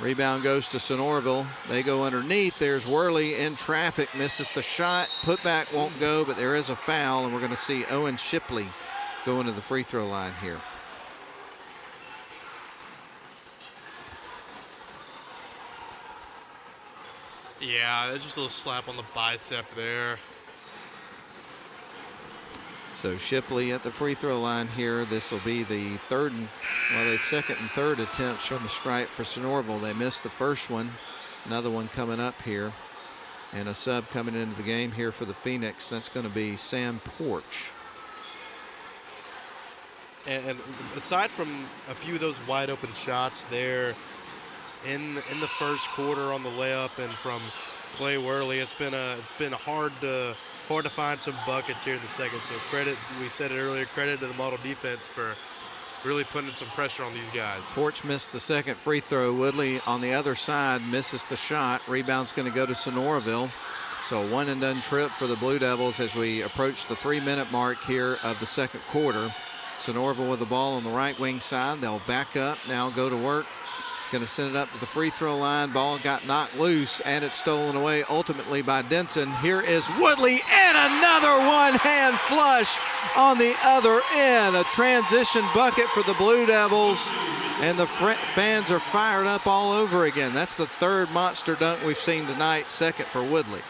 Rebound goes to Sonoraville. They go underneath. There's Worley in traffic, misses the shot. Putback won't go, but there is a foul, and we're going to see Owen Shipley go into the free throw line here. Yeah, that's just a little slap on the bicep there. So Shipley at the free throw line here. This will be the second and third attempts from the stripe for Sonoraville. They missed the first one. Another one coming up here. And a sub coming into the game here for the Phoenix. That's going to be Sam Porch. And aside from a few of those wide open shots there in the first quarter on the layup and from Clay Worley, it's been hard to find some buckets here in the second. So credit, we said it earlier, credit to the Model defense for really putting some pressure on these guys. Porch missed the second free throw. Woodley on the other side misses the shot. Rebound's going to go to Sonoraville. So a one and done trip for the Blue Devils as we approach the 3-minute mark here of the second quarter. Sonoraville with the ball on the right wing side. They'll back up, now go to work. Going to send it up to the free throw line. Ball got knocked loose, and it's stolen away ultimately by Denson. Here is Woodley, and another one-hand flush on the other end. A transition bucket for the Blue Devils, and the fans are fired up all over again. That's the third monster dunk we've seen tonight, second for Woodley.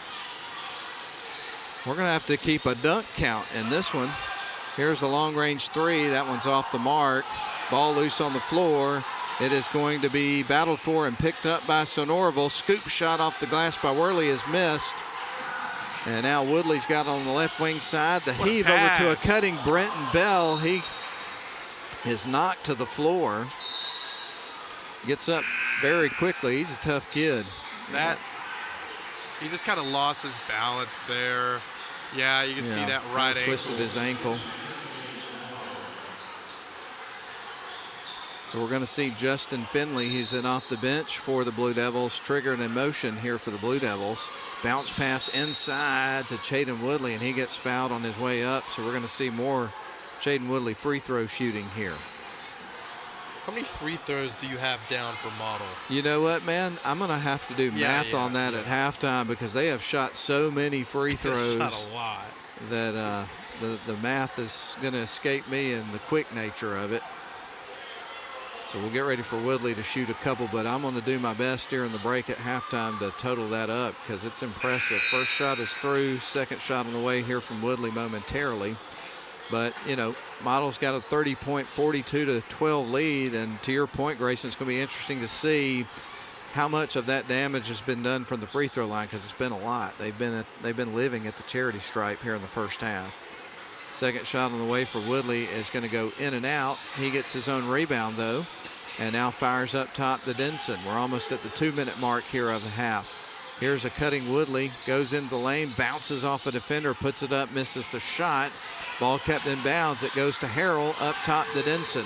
We're going to have to keep a dunk count in this one. Here's a long-range 3. That one's off the mark. Ball loose on the floor. It is going to be battled for and picked up by Sonoraville. Scoop shot off the glass by Worley is missed. And now Woodley's got on the left wing side. The heave over to a cutting Brenton Bell. He is knocked to the floor. Gets up very quickly. He's a tough kid. He just kind of lost his balance there. Yeah, you can see that right ankle. Twisted his ankle. So we're going to see Justin Finley, who's in off the bench for the Blue Devils, triggered in motion here for the Blue Devils. Bounce pass inside to Chaden Woodley, and he gets fouled on his way up. So we're going to see more Chaden Woodley free throw shooting here. How many free throws do you have down for Model? You know what, man? I'm going to have to do math on that at halftime because they have shot so many free throws. Shot a lot. That the math is going to escape me and the quick nature of it. So we'll get ready for Woodley to shoot a couple, but I'm going to do my best during the break at halftime to total that up because it's impressive. First shot is through, second shot on the way here from Woodley momentarily. But, you know, Model's got a 30-point, 42-12 lead, and to your point, Grayson, it's going to be interesting to see how much of that damage has been done from the free throw line because it's been a lot. They've been living at the charity stripe here in the first half. Second shot on the way for Woodley is going to go in and out. He gets his own rebound, though, and now fires up top to Denson. We're almost at the 2-minute mark here of the half. Here's a cutting Woodley, goes into the lane, bounces off a defender, puts it up, misses the shot. Ball kept in bounds. It goes to Harrell, up top to Denson.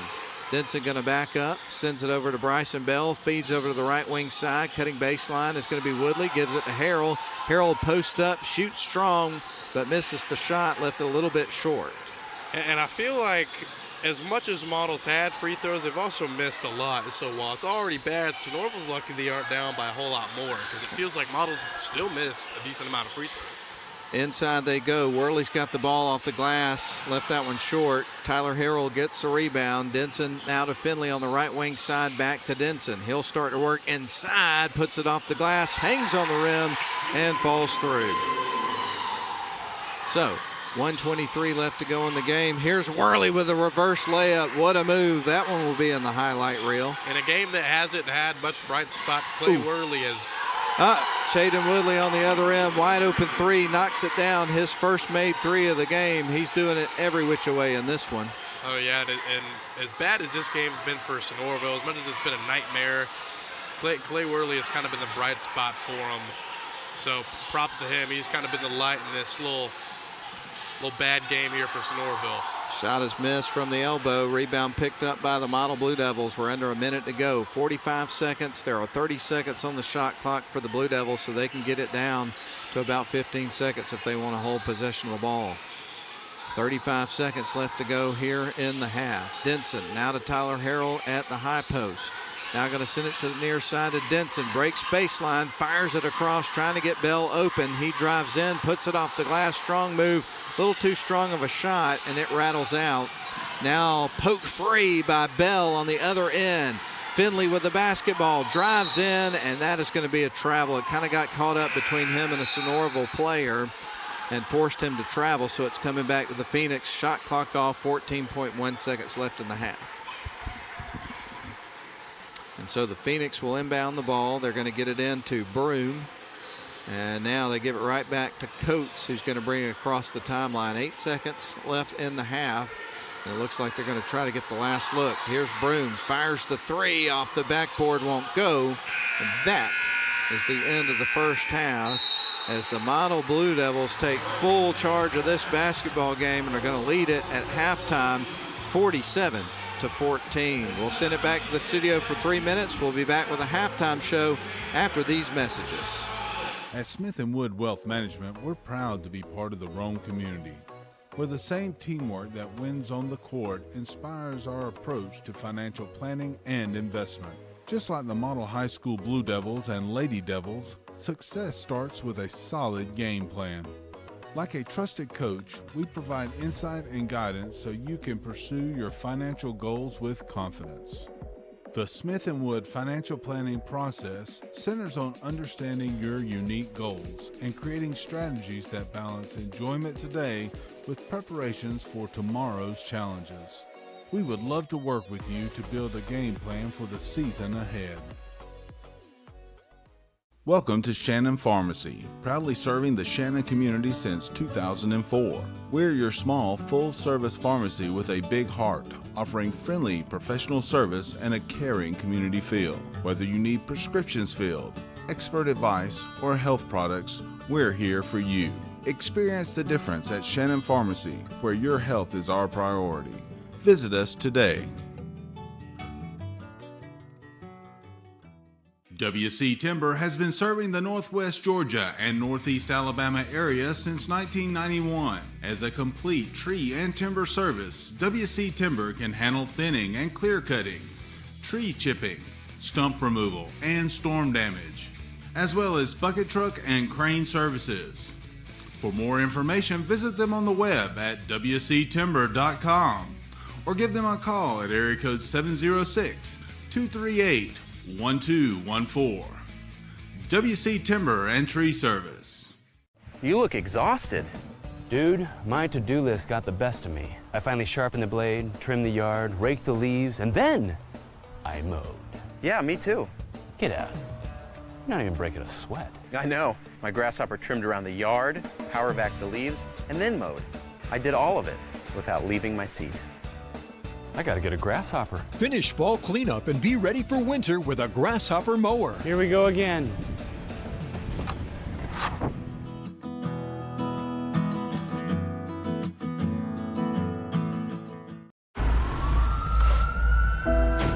Denson going to back up, sends it over to Bryson Bell, feeds over to the right wing side. Cutting baseline is going to be Woodley, gives it to Harrell. Harrell posts up, shoots strong, but misses the shot, left it a little bit short. And I feel like as much as Models had free throws, they've also missed a lot. So while it's already bad, Sonoraville's lucky they aren't down by a whole lot more because it feels like Models still missed a decent amount of free throws. Inside they go. Worley's got the ball off the glass, left that one short. Tyler Harrell gets the rebound. Denson now to Finley on the right wing side, back to Denson. He'll start to work inside, puts it off the glass, hangs on the rim, and falls through. So 1:23 left to go in the game. Here's Worley with a reverse layup. What a move. That one will be in the highlight reel. In a game that hasn't had much bright spot, Clay Worley is. Chaden Woodley on the other end, wide open three, knocks it down. His first made three of the game. He's doing it every which way in this one. Oh, yeah, and as bad as this game's been for Sonoraville, as much as it's been a nightmare, Clay Worley has kind of been the bright spot for him. So props to him. He's kind of been the light in this little bad game here for Sonoraville. Shot is missed from the elbow. Rebound picked up by the Model Blue Devils. We're under a minute to go. 45 seconds. There are 30 seconds on the shot clock for the Blue Devils, so they can get it down to about 15 seconds if they want to hold possession of the ball. 35 seconds left to go here in the half. Denson now to Tyler Harrell at the high post. Now going to send it to the near side to Denson. Breaks baseline, fires it across, trying to get Bell open. He drives in, puts it off the glass. Strong move. A little too strong of a shot, and it rattles out. Now poked free by Bell on the other end. Finley with the basketball, drives in, and that is going to be a travel. It kind of got caught up between him and a Sonoraville player and forced him to travel, so it's coming back to the Phoenix. Shot clock off, 14.1 seconds left in the half. And so the Phoenix will inbound the ball. They're going to get it into Broom. And now they give it right back to Coates, who's going to bring it across the timeline. 8 seconds left in the half. And it looks like they're going to try to get the last look. Here's Broom, fires the three off the backboard, won't go. And that is the end of the first half as the Model Blue Devils take full charge of this basketball game and are going to lead it at halftime, 47-14. We'll send it back to the studio for 3 minutes. We'll be back with a halftime show after these messages. At Smith & Wood Wealth Management, we're proud to be part of the Rome community, where the same teamwork that wins on the court inspires our approach to financial planning and investment. Just like the Model High School Blue Devils and Lady Devils, success starts with a solid game plan. Like a trusted coach, we provide insight and guidance so you can pursue your financial goals with confidence. The Smith & Wood financial planning process centers on understanding your unique goals and creating strategies that balance enjoyment today with preparations for tomorrow's challenges. We would love to work with you to build a game plan for the season ahead. Welcome to Shannon Pharmacy, proudly serving the Shannon community since 2004. We're your small, full-service pharmacy with a big heart, offering friendly professional service and a caring community feel. Whether you need prescriptions filled, expert advice, or health products, we're here for you. Experience the difference at Shannon Pharmacy, where your health is our priority. Visit us today. WC Timber has been serving the Northwest Georgia and Northeast Alabama area since 1991. As a complete tree and timber service, WC Timber can handle thinning and clear cutting, tree chipping, stump removal, and storm damage, as well as bucket truck and crane services. For more information, visit them on the web at wctimber.com or give them a call at area code 706-238-1214. WC Timber and Tree Service. You look exhausted. Dude, my to-do list got the best of me. I finally sharpened the blade, trimmed the yard, raked the leaves, and then I mowed. Yeah, me too. Get out. You're not even breaking a sweat. I know. My grasshopper trimmed around the yard, power back the leaves, and then mowed. I did all of it without leaving my seat. I gotta get a grasshopper. Finish fall cleanup and be ready for winter with a grasshopper mower. Here we go again.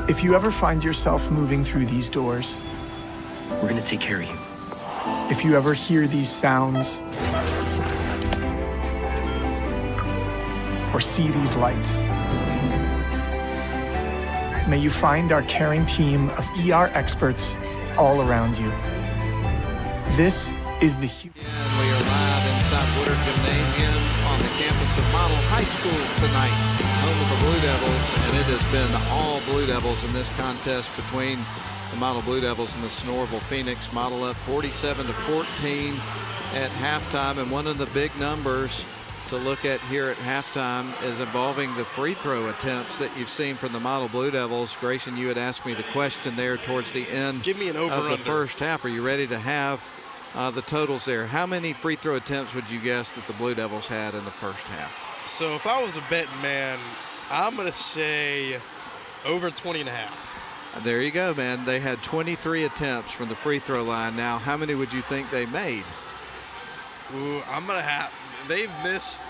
If you ever find yourself moving through these doors, We're gonna take care of you. if you ever hear these sounds, or see these lights, may you find our caring team of ER experts all around you. This is the And we are live inside Woodard Gymnasium on the campus of Model High School tonight, home of the Blue Devils, and it has been all Blue Devils in this contest between the Model Blue Devils and the Sonoraville Phoenix. Model up 47-14 at halftime, and one of the big numbers to look at here at halftime is involving the free throw attempts that you've seen from the Model Blue Devils. Grayson, you had asked me the question there towards the end Give me an of the over-under. first half. Are you ready to have the totals there? How many free throw attempts would you guess that the Blue Devils had in the first half? So if I was a betting man, I'm going to say over 20.5. There you go, man. They had 23 attempts from the free throw line. Now, how many would you think they made? Ooh, I'm going to have, they've missed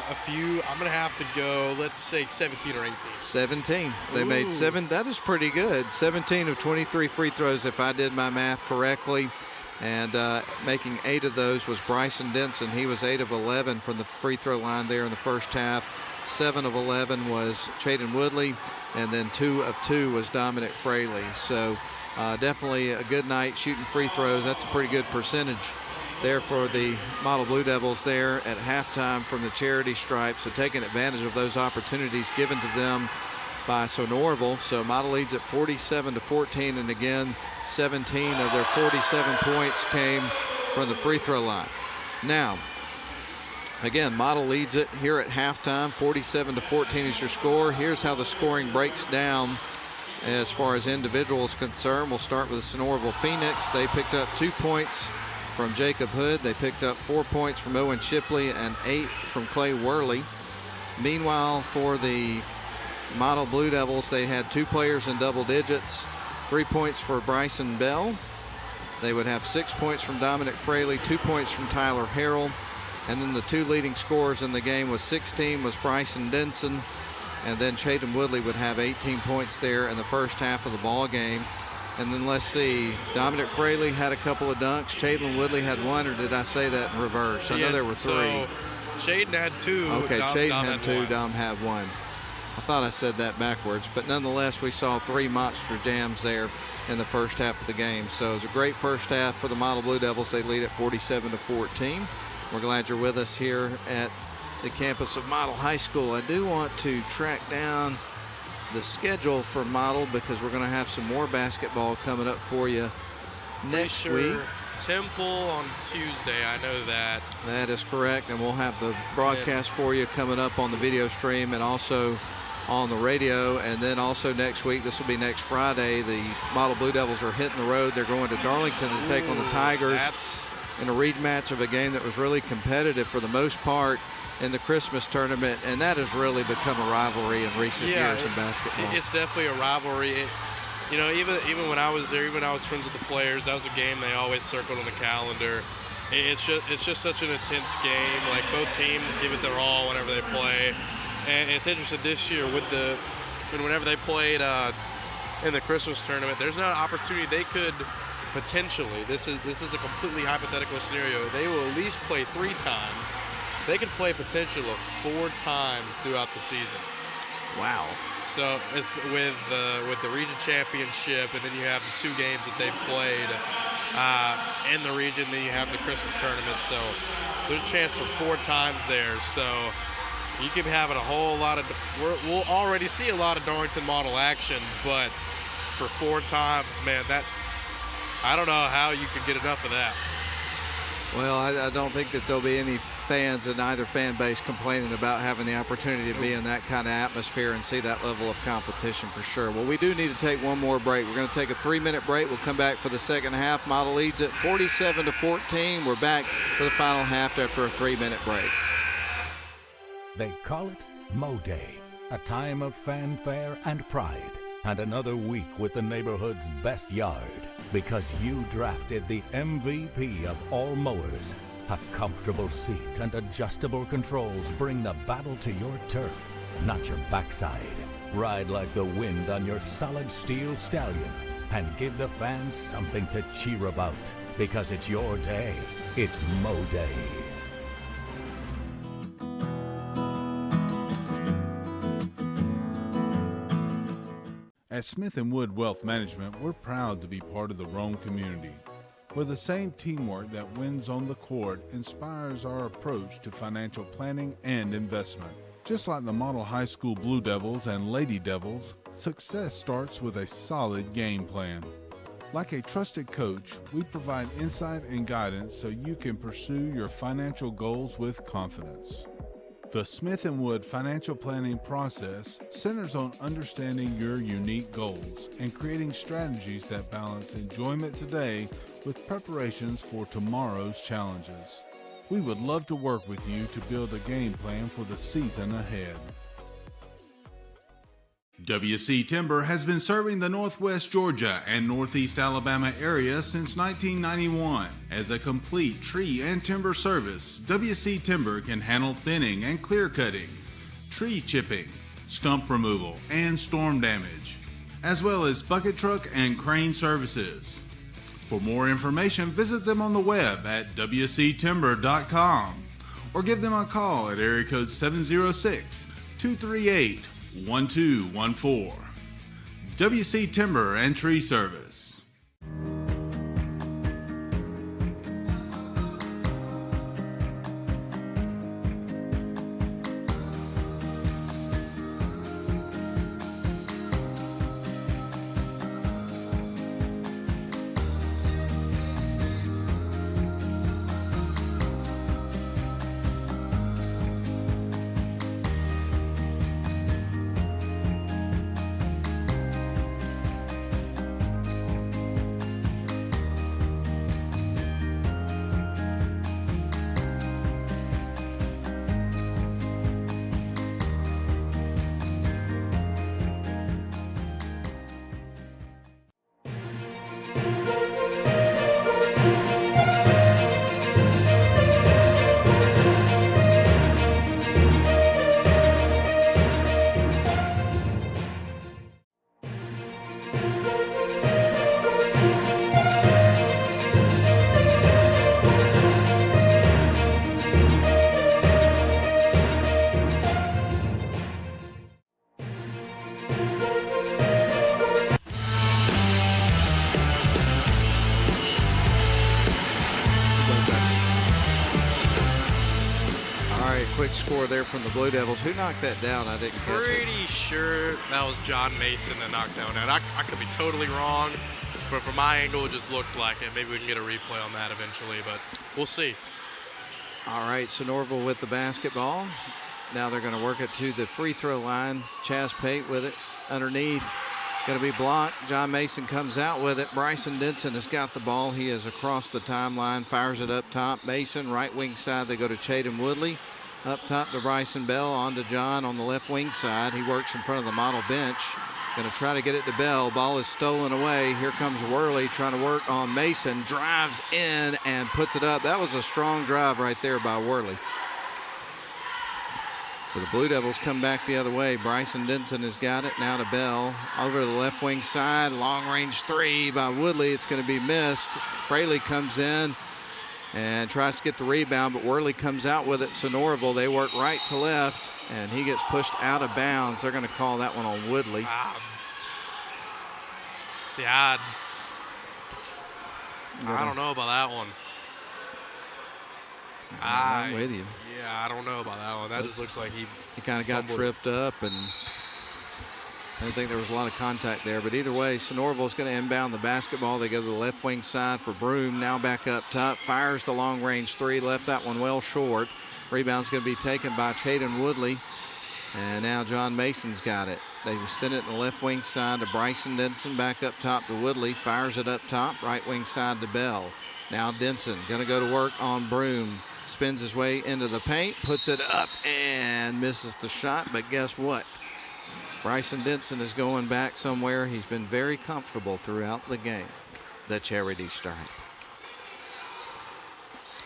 a few. I'm going to have to go, let's say 17 or 18. 17. They made Ooh. 7. That is pretty good. 17 of 23 free throws, if I did my math correctly. And making 8 of those was Bryson Denson. He was 8 of 11 from the free throw line there in the first half. 7 of 11 was Chaden Woodley, and then 2 of 2 was Dominic Fraley. So definitely a good night shooting free throws. That's a pretty good percentage there for the Model Blue Devils there at halftime from the charity stripe. So taking advantage of those opportunities given to them by Sonoraville. So Model leads at 47-14, and again, 17 of their 47 points came from the free throw line. Now, again, Model leads it here at halftime. 47-14 is your score. Here's how the scoring breaks down as far as individuals concerned. We'll start with the Sonoraville Phoenix. They picked up 2 points from Jacob Hood. They picked up 4 points from Owen Shipley and 8 from Clay Worley. Meanwhile, for the Model Blue Devils, they had 2 players in double digits. 3 points for Bryson Bell. They would have 6 points from Dominic Fraley, 2 points from Tyler Harrell. And then the 2 leading scorers in the game was 16 was Bryson Denson. And then Chaden Woodley would have 18 points there in the first half of the ball game. And then let's see, Dominic Fraley had a couple of dunks. Chaden Woodley had 1, or did I say that in reverse? I know there were 3. So Chaden had 2. Okay, Dom Chaden had 2, 1. Dom had 1. I thought I said that backwards, but nonetheless, we saw 3 monster jams there in the first half of the game. So it was a great first half for the Model Blue Devils. They lead at 47-14. We're glad you're with us here at the campus of Model High School. I do want to track down the schedule for Model because we're going to have some more basketball coming up for you next week. Temple on Tuesday, I know that. That is correct, and we'll have the broadcast for you coming up on the video stream and also on the radio. And then also next week, this will be next Friday, the Model Blue Devils are hitting the road. They're going to Darlington to take on the Tigers in a rematch of a game that was really competitive for the most part in the Christmas tournament, and that has really become a rivalry in recent years in basketball. It's definitely a rivalry. You know, even when I was there, even when I was friends with the players, that was a game they always circled on the calendar. It's just such an intense game. Like, both teams give it their all whenever they play. And it's interesting this year with whenever they played in the Christmas tournament, there's not an opportunity they could potentially, this is a completely hypothetical scenario, they will at least play 3 times. They could play a potential of 4 times throughout the season. Wow. So it's with the region championship, and then you have the 2 games that they've played in the region. Then you have the Christmas tournament. So there's a chance for 4 times there. So you could be having a whole lot of. We'll already see a lot of Darlington model action, but for 4 times, man, that I don't know how you could get enough of that. Well, I don't think that there'll be any fans in either fan base complaining about having the opportunity to be in that kind of atmosphere and see that level of competition for sure. Well, we do need to take one more break. We're going to take a 3-minute break. We'll come back for the second half. Model leads at 47-14. We're back for the final half after a 3-minute break. They call it Mo Day, a time of fanfare and pride, and another week with the neighborhood's best yard, because you drafted the MVP of all mowers. A comfortable seat and adjustable controls bring the battle to your turf, not your backside. Ride like the wind on your solid steel stallion and give the fans something to cheer about, because it's your day. It's Mo Day. At Smith & Wood Wealth Management, we're proud to be part of the Rome community, where the same teamwork that wins on the court inspires our approach to financial planning and investment. Just like the model high school Blue Devils and Lady Devils, success starts with a solid game plan. Like a trusted coach, we provide insight and guidance so you can pursue your financial goals with confidence. The Smith & Wood financial planning process centers on understanding your unique goals and creating strategies that balance enjoyment today with preparations for tomorrow's challenges. We would love to work with you to build a game plan for the season ahead. WC Timber has been serving the Northwest Georgia and Northeast Alabama area since 1991. As a complete tree and timber service, WC Timber can handle thinning and clear cutting, tree chipping, stump removal, and storm damage, as well as bucket truck and crane services. For more information, visit them on the web at wctimber.com or give them a call at area code 706-238-1214. WC Timber and Tree Service. Quick score there from the Blue Devils. Who knocked that down? I didn't catch it. Pretty sure that was John Mason that knocked down. And I could be totally wrong, but from my angle, it just looked like it. Maybe we can get a replay on that eventually, but we'll see. All right, Sonoraville with the basketball. Now they're going to work it to the free throw line. Chaz Pate with it underneath. Going to be blocked. John Mason comes out with it. Bryson Denson has got the ball. He is across the timeline, fires it up top. Mason, right wing side, they go to Chaden Woodley. Up top to Bryson Bell, on to John on the left wing side. He works in front of the model bench. Going to try to get it to Bell. Ball is stolen away. Here comes Worley trying to work on Mason. Drives in and puts it up. That was a strong drive right there by Worley. So the Blue Devils come back the other way. Bryson Denson has got it. Now to Bell. Over to the left wing side. Long range three by Woodley. It's going to be missed. Fraley comes in and tries to get the rebound, but Worley comes out with it. Sonoraville, they work right to left, and he gets pushed out of bounds. They're going to call that one on Woodley. See, I don't know about that one. I'm with you. Yeah, I don't know about that one. That just looks like he kind of got tripped up, and I don't think there was a lot of contact there. But either way, Sonoraville is going to inbound the basketball. They go to the left wing side for Broom. Now back up top. Fires the long range three. Left that one well short. Rebound's going to be taken by Chaden Woodley. And now John Mason's got it. They send it in the left wing side to Bryson Denson. Back up top to Woodley. Fires it up top. Right wing side to Bell. Now Denson going to go to work on Broom. Spins his way into the paint. Puts it up and misses the shot. But guess what? Bryson Denson is going back somewhere. He's been very comfortable throughout the game. The charity stripe.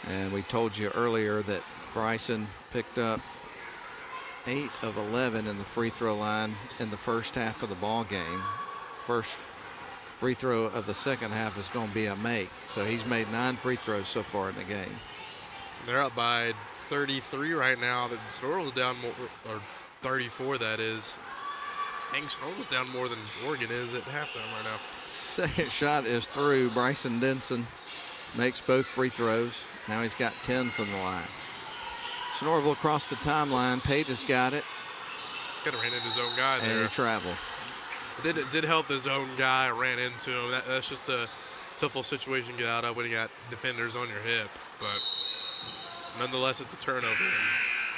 And we told you earlier that Bryson picked up 8 of 11 in the free throw line in the first half of the ball game. First free throw of the second half is going to be a make. So he's made 9 free throws so far in the game. They're up by 33 right now. The Sonoraville's down more, or 34 that is. I think Sonoraville's down more than Oregon is at halftime right now. Second shot is through. Bryson Denson makes both free throws. Now he's got 10 from the line. Sonoraville across the timeline. Page has got it. Kind of ran into his own guy there. And he traveled. It did help his own guy, ran into him. That's just a tough little situation to get out of when you got defenders on your hip. But nonetheless, it's a turnover.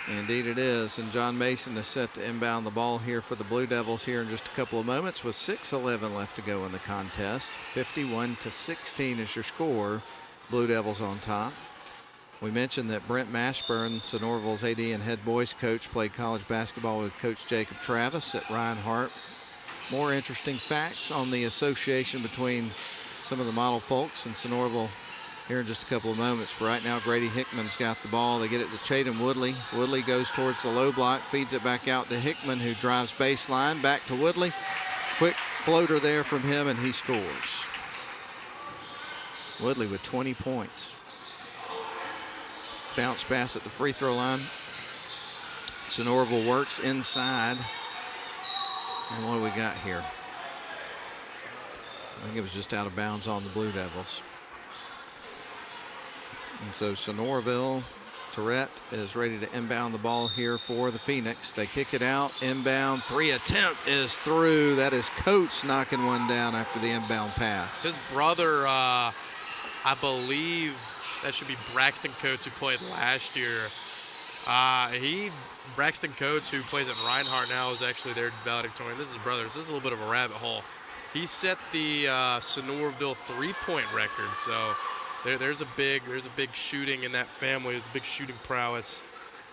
Indeed it is. And John Mason is set to inbound the ball here for the Blue Devils here in just a couple of moments with 6:11 left to go in the contest. 51-16 is your score. Blue Devils on top. We mentioned that Brent Mashburn, Sonoraville's AD and head boys coach, played college basketball with Coach Jacob Travis at Reinhardt. More interesting facts on the association between some of the model folks and Sonoraville here in just a couple of moments. But right now, Grady Hickman's got the ball. They get it to Chaden Woodley. Woodley goes towards the low block, feeds it back out to Hickman, who drives baseline. Back to Woodley. Quick floater there from him, and he scores. Woodley with 20 points. Bounce pass at the free throw line. Sonoraville works inside. And what do we got here? I think it was just out of bounds on the Blue Devils. And so Sonoraville, Tourette is ready to inbound the ball here for the Phoenix. They kick it out, inbound, 3 attempt is through. That is Coates knocking one down after the inbound pass. His brother, I believe that should be Braxton Coates, who played last year. Braxton Coates, who plays at Reinhardt now, is actually their valedictorian. This is his brother. This is a little bit of a rabbit hole. He set the Sonoraville three-point record. So there's a big shooting in that family. There's a big shooting prowess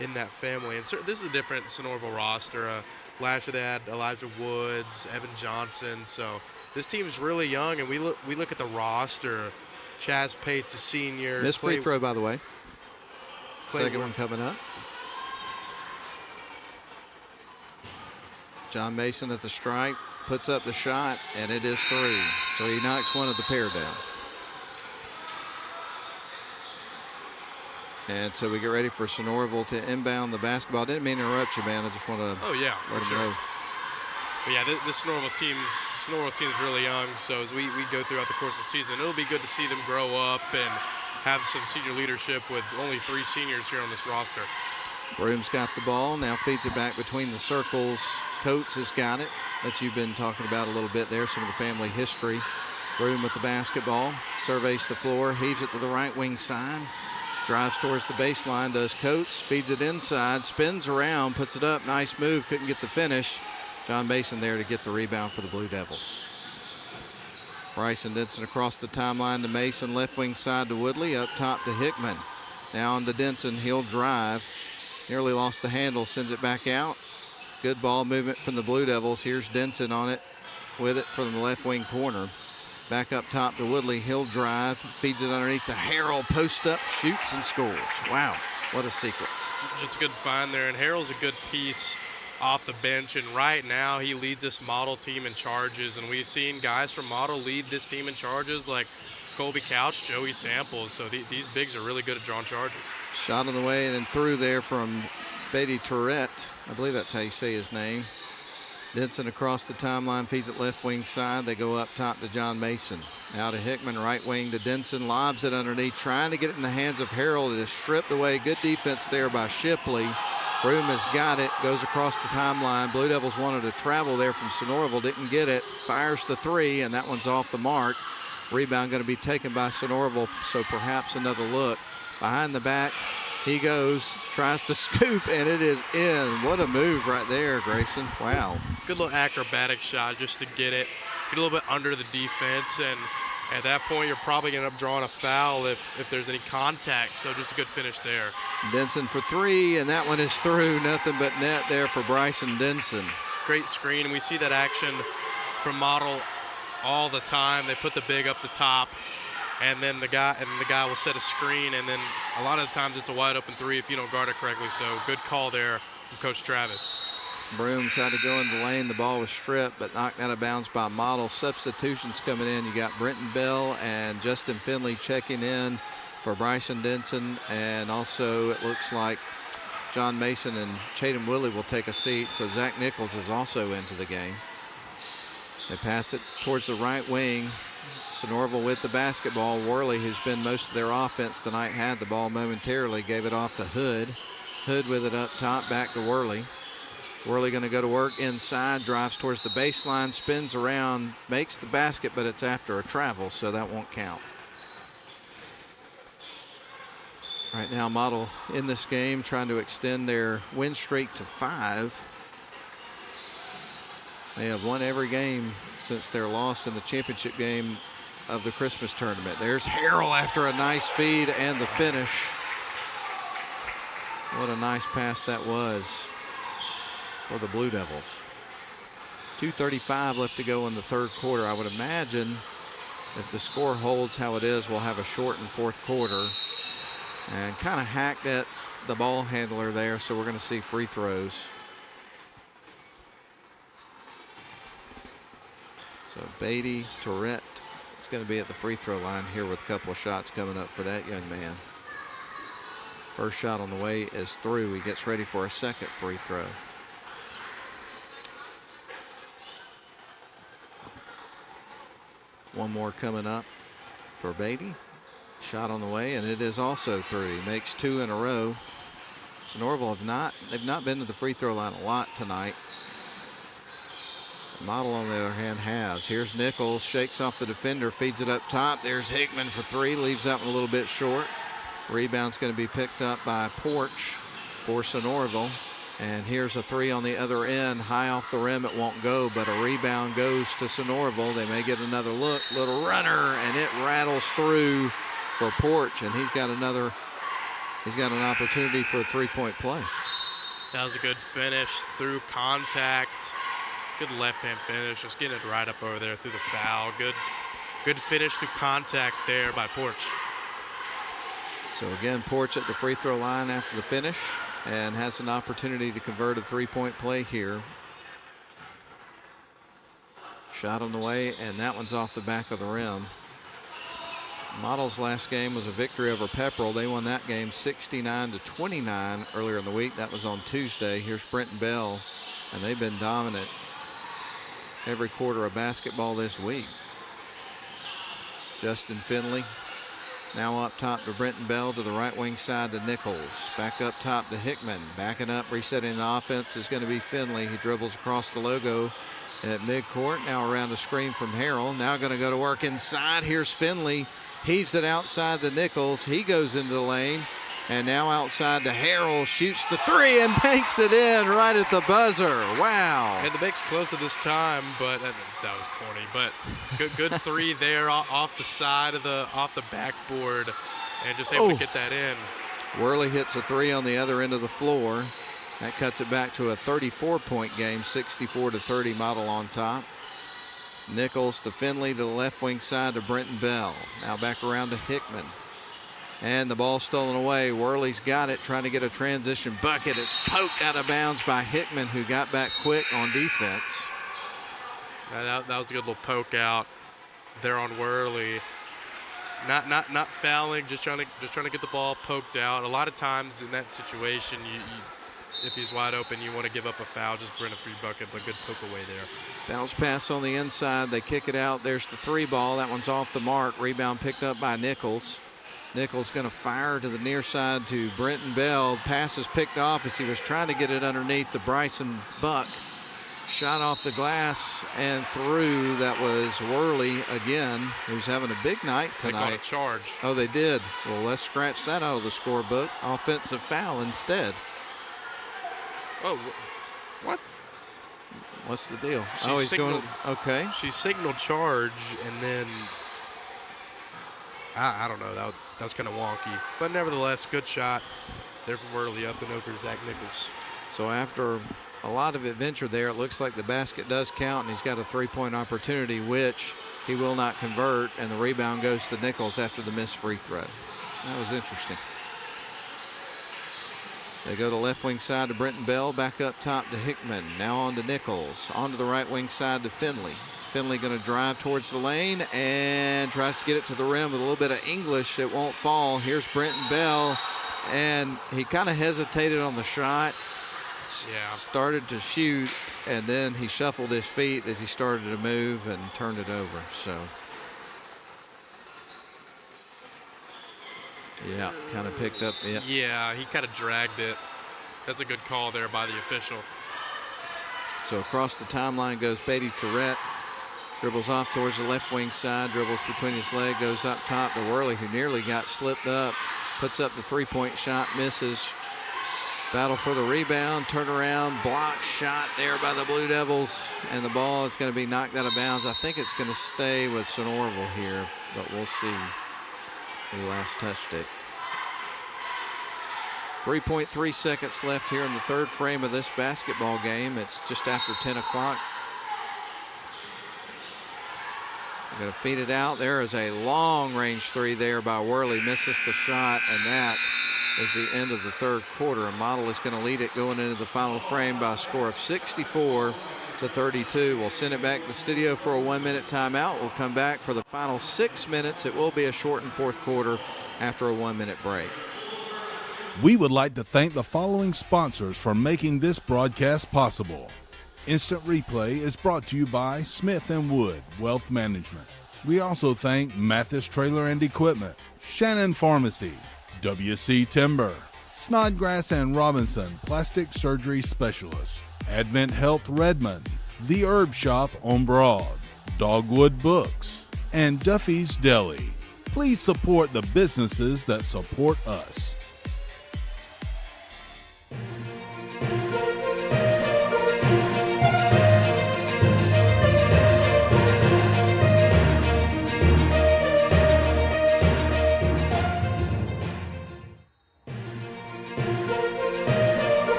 in that family. And so this is a different Sonoraville roster. Last year they had Elijah Woods, Evan Johnson. So this team's really young, and we look at the roster. Chaz Pate's a senior. Missed free throw, by the way. Second one coming up. John Mason at the stripe, puts up the shot, and it is 3. So he knocks one of the pair down. And so we get ready for Sonoraville to inbound the basketball. Didn't mean to interrupt you, man. I just want to let them know. But yeah, this Sonoraville team's really young. So as we go throughout the course of the season, it'll be good to see them grow up and have some senior leadership with only 3 seniors here on this roster. Broom's got the ball, now feeds it back between the circles. Coates has got it, that you've been talking about a little bit there, some of the family history. Broom with the basketball, surveys the floor, heaves it to the right wing side, drives towards the baseline, does Coates, feeds it inside, spins around, puts it up, nice move, couldn't get the finish. John Mason there to get the rebound for the Blue Devils. Bryson Denson across the timeline to Mason, left wing side to Woodley, up top to Hickman. Now on to Denson, he'll drive. Nearly lost the handle, sends it back out. Good ball movement from the Blue Devils. Here's Denson on it with it from the left wing corner. Back up top to Woodley. He'll drive, feeds it underneath to Harrell. Post up, shoots and scores. Wow. What a sequence. Just a good find there. And Harrell's a good piece off the bench. And right now he leads this model team in charges. And we've seen guys from model lead this team in charges like Colby Couch, Joey Samples. So these bigs are really good at drawing charges. Shot on the way and then through there from Beatty Tourette. I believe that's how you say his name. Denson across the timeline, feeds it left wing side. They go up top to John Mason. Now to Hickman, right wing to Denson, lobs it underneath, trying to get it in the hands of Harrell. It is stripped away. Good defense there by Shipley. Broom has got it, goes across the timeline. Blue Devils wanted to travel there from Sonoraville, didn't get it. Fires the three, and that one's off the mark. Rebound going to be taken by Sonoraville, so perhaps another look. Behind the back, he goes, tries to scoop, and it is in. What a move right there, Grayson. Wow. Good little acrobatic shot just to get it, get a little bit under the defense, and at that point you're probably going to end up drawing a foul if there's any contact, so just a good finish there. Denson for three, and that one is through. Nothing but net there for Bryson Denson. Great screen, and we see that action from Model all the time. They put the big up the top, and then the guy will set a screen, and then a lot of the times it's a wide open three if you don't guard it correctly. So good call there from Coach Travis. Broom tried to go in the lane. The ball was stripped, but knocked out of bounds by Model. Substitutions coming in. You got Brenton Bell and Justin Finley checking in for Bryson Denson, and also it looks like John Mason and Chaden Willie will take a seat. So Zach Nichols is also into the game. They pass it towards the right wing. Sonoraville with the basketball. Worley, who's been most of their offense tonight, had the ball momentarily, gave it off to Hood. Hood with it up top, back to Worley. Worley going to go to work inside, drives towards the baseline, spins around, makes the basket, but it's after a travel, so that won't count. Right now, Model in this game trying to extend their win streak to 5. They have won every game since their loss in the championship game of the Christmas tournament. There's Harrell after a nice feed and the finish. What a nice pass that was for the Blue Devils. 2:35 left to go in the third quarter. I would imagine if the score holds how it is, we'll have a shortened fourth quarter. And kind of hacked at the ball handler there, so we're going to see free throws. So Beatty, Tourette is going to be at the free throw line here with a couple of shots coming up for that young man. First shot on the way is through. He gets ready for a second free throw. One more coming up for Beatty. Shot on the way, and it is also through. He makes 2 in a row. Sonoraville they've not been to the free throw line a lot tonight. Model, on the other hand, has. Here's Nichols, shakes off the defender, feeds it up top. There's Hickman for 3, leaves that one a little bit short. Rebound's going to be picked up by Porch for Sonoraville. And here's a 3 on the other end, high off the rim. It won't go, but a rebound goes to Sonoraville. They may get another look, little runner, and it rattles through for Porch, and he's got an opportunity for a 3-point play. That was a good finish through contact. Good left-hand finish, just getting it right up over there through the foul. Good finish through contact there by Porch. So again, Porch at the free throw line after the finish and has an opportunity to convert a 3-point play here. Shot on the way, and that one's off the back of the rim. Model's last game was a victory over Pepperell. They won that game 69-29 earlier in the week. That was on Tuesday. Here's Brenton Bell, and they've been dominant every quarter of basketball this week. Justin Finley now up top to Brenton Bell, to the right wing side to Nichols. Back up top to Hickman. Backing up, resetting the offense is going to be Finley. He dribbles across the logo at midcourt. Now around a screen from Harrell. Now going to go to work inside. Here's Finley. Heaves it outside to Nichols. He goes into the lane. And now outside to Harrell, shoots the 3 and banks it in right at the buzzer. Wow. And the bank's close at this time, but that was corny. But good 3 there off the side of off the backboard, and just able to get that in. Worley hits a 3 on the other end of the floor. That cuts it back to a 34-point game, 64-30, Model on top. Nichols to Finley to the left wing side to Brenton Bell. Now back around to Hickman. And the ball stolen away. Worley's got it, trying to get a transition bucket. It's poked out of bounds by Hickman, who got back quick on defense. That was a good little poke out there on Worley. Not fouling, just trying to get the ball poked out. A lot of times in that situation, if he's wide open, you want to give up a foul, just bring a free bucket, but good poke away there. Bounce pass on the inside. They kick it out. There's the 3 ball. That one's off the mark. Rebound picked up by Nichols. Nichols going to fire to the near side to Brenton Bell. Pass is picked off as he was trying to get it underneath the Bryson Buck. Shot off the glass and through. That was Worley again, who's having a big night tonight. They caught a charge. Oh, they did. Well, let's scratch that out of the scorebook. Offensive foul instead. Oh, what? What's the deal? He's going to, okay. She signaled charge, and then I don't know. That was kind of wonky. But nevertheless, good shot there from Worley up and over Zach Nichols. So after a lot of adventure there, it looks like the basket does count, and he's got a 3-point opportunity, which he will not convert, and the rebound goes to Nichols after the missed free throw. That was interesting. They go to left wing side to Brenton Bell, back up top to Hickman. Now on to Nichols, on to the right wing side to Finley. Finley going to drive towards the lane and tries to get it to the rim with a little bit of English. It won't fall. Here's Brenton Bell, and he kind of hesitated on the shot. Started to shoot, and then he shuffled his feet as he started to move and turned it over. So, yeah, kind of picked up. Yeah. Yeah, he kind of dragged it. That's a good call there by the official. So across the timeline goes Beatty Tourette. Dribbles off towards the left wing side, dribbles between his leg, goes up top to Worley, who nearly got slipped up. Puts up the 3-point shot, misses. Battle for the rebound, turnaround, block shot there by the Blue Devils, and the ball is going to be knocked out of bounds. I think it's going to stay with Sonoraville here, but we'll see who last touched it. 3.3 seconds left here in the third frame of this basketball game. It's just after 10 o'clock. They're going to feed it out. There is a long-range 3 there by Worley. Misses the shot, and that is the end of the third quarter. And Model is going to lead it going into the final frame by a score of 64-32. We'll send it back to the studio for a 1-minute timeout. We'll come back for the final 6 minutes. It will be a shortened fourth quarter after a 1-minute break. We would like to thank the following sponsors for making this broadcast possible. Instant Replay is brought to you by Smith & Wood Wealth Management. We also thank Mathis Trailer and Equipment, Shannon Pharmacy, WC Timber, Snodgrass and Robinson Plastic Surgery Specialists, Advent Health Redmond, The Herb Shop on Broad, Dogwood Books, and Duffy's Deli. Please support the businesses that support us.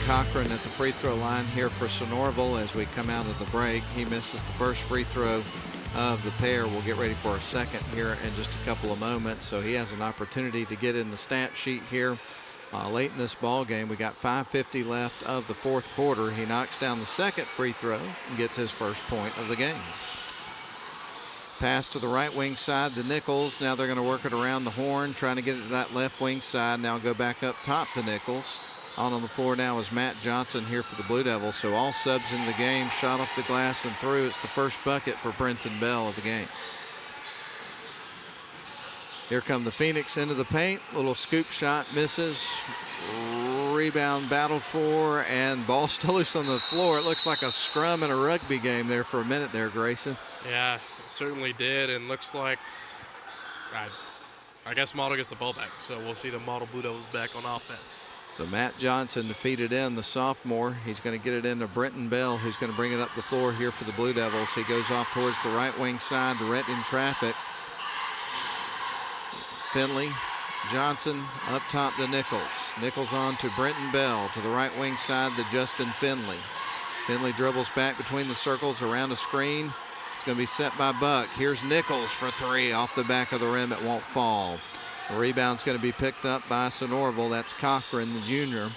Cochran at the free throw line here for Sonoraville as we come out of the break. He misses the first free throw of the pair. We'll get ready for a second here in just a couple of moments. So he has an opportunity to get in the stat sheet here late in this ball game. We got 5:50 left of the fourth quarter. He knocks down the second free throw and gets his first point of the game. Pass to the right wing side to Nichols. Now they're going to work it around the horn, trying to get it to that left wing side. Now go back up top to Nichols. On the floor now is Matt Johnson here for the Blue Devils. So all subs in the game, shot off the glass and through. It's the first bucket for Brenton Bell of the game. Here come the Phoenix into the paint. Little scoop shot, misses. Rebound battled for, and ball still loose on the floor. It looks like a scrum in a rugby game there for a minute there, Grayson. Yeah, it certainly did, and looks like, I guess Model gets the ball back. So we'll see the Model Blue Devils back on offense. So Matt Johnson defeated in the sophomore. He's going to get it into Brenton Bell, who's going to bring it up the floor here for the Blue Devils. He goes off towards the right wing side to Rhett in traffic. Finley, Johnson up top to Nichols. Nichols on to Brenton Bell to the right wing side to Justin Finley. Finley dribbles back between the circles around a screen. It's going to be set by Buck. Here's Nichols for three off the back of the rim. It won't fall. The rebound's going to be picked up by Sonoraville. That's Cochran, the junior.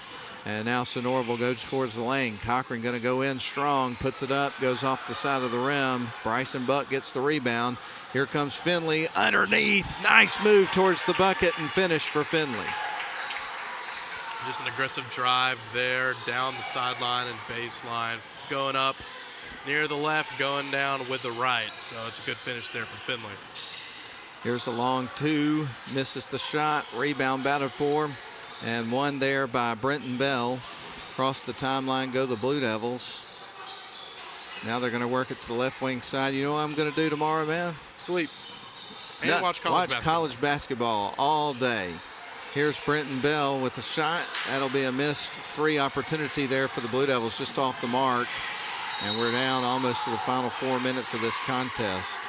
And now Sonoraville goes towards the lane. Cochran going to go in strong, puts it up, goes off the side of the rim. Bryson Buck gets the rebound. Here comes Finley underneath. Nice move towards the bucket and finish for Finley. Just an aggressive drive there, down the sideline and baseline. Going up near the left, going down with the right. So it's a good finish there for Finley. Here's a long two, misses the shot, rebound batted for, and one there by Brenton Bell. Across the timeline go the Blue Devils. Now they're going to work it to the left wing side. You know what I'm going to do tomorrow, man? Sleep. And watch college basketball all day. Here's Brenton Bell with the shot. That'll be a missed three opportunity there for the Blue Devils, just off the mark. And we're down almost to the final 4 minutes of this contest.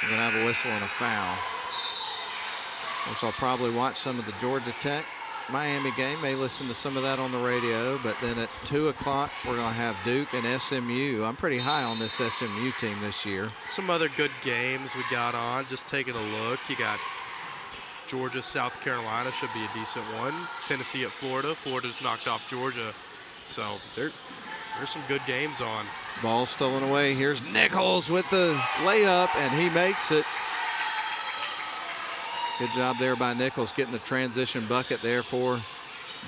We're going to have a whistle and a foul. Of course, I'll probably watch some of the Georgia Tech Miami game, may listen to some of that on the radio, but then at 2 o'clock we're going to have Duke and SMU. I'm pretty high on this SMU team this year. Some other good games we got on, just taking a look. You got Georgia, South Carolina, should be a decent one. Tennessee at Florida. Florida's knocked off Georgia. So there's some good games on. Ball stolen away. Here's Nichols with the layup, and he makes it. Good job there by Nichols getting the transition bucket there for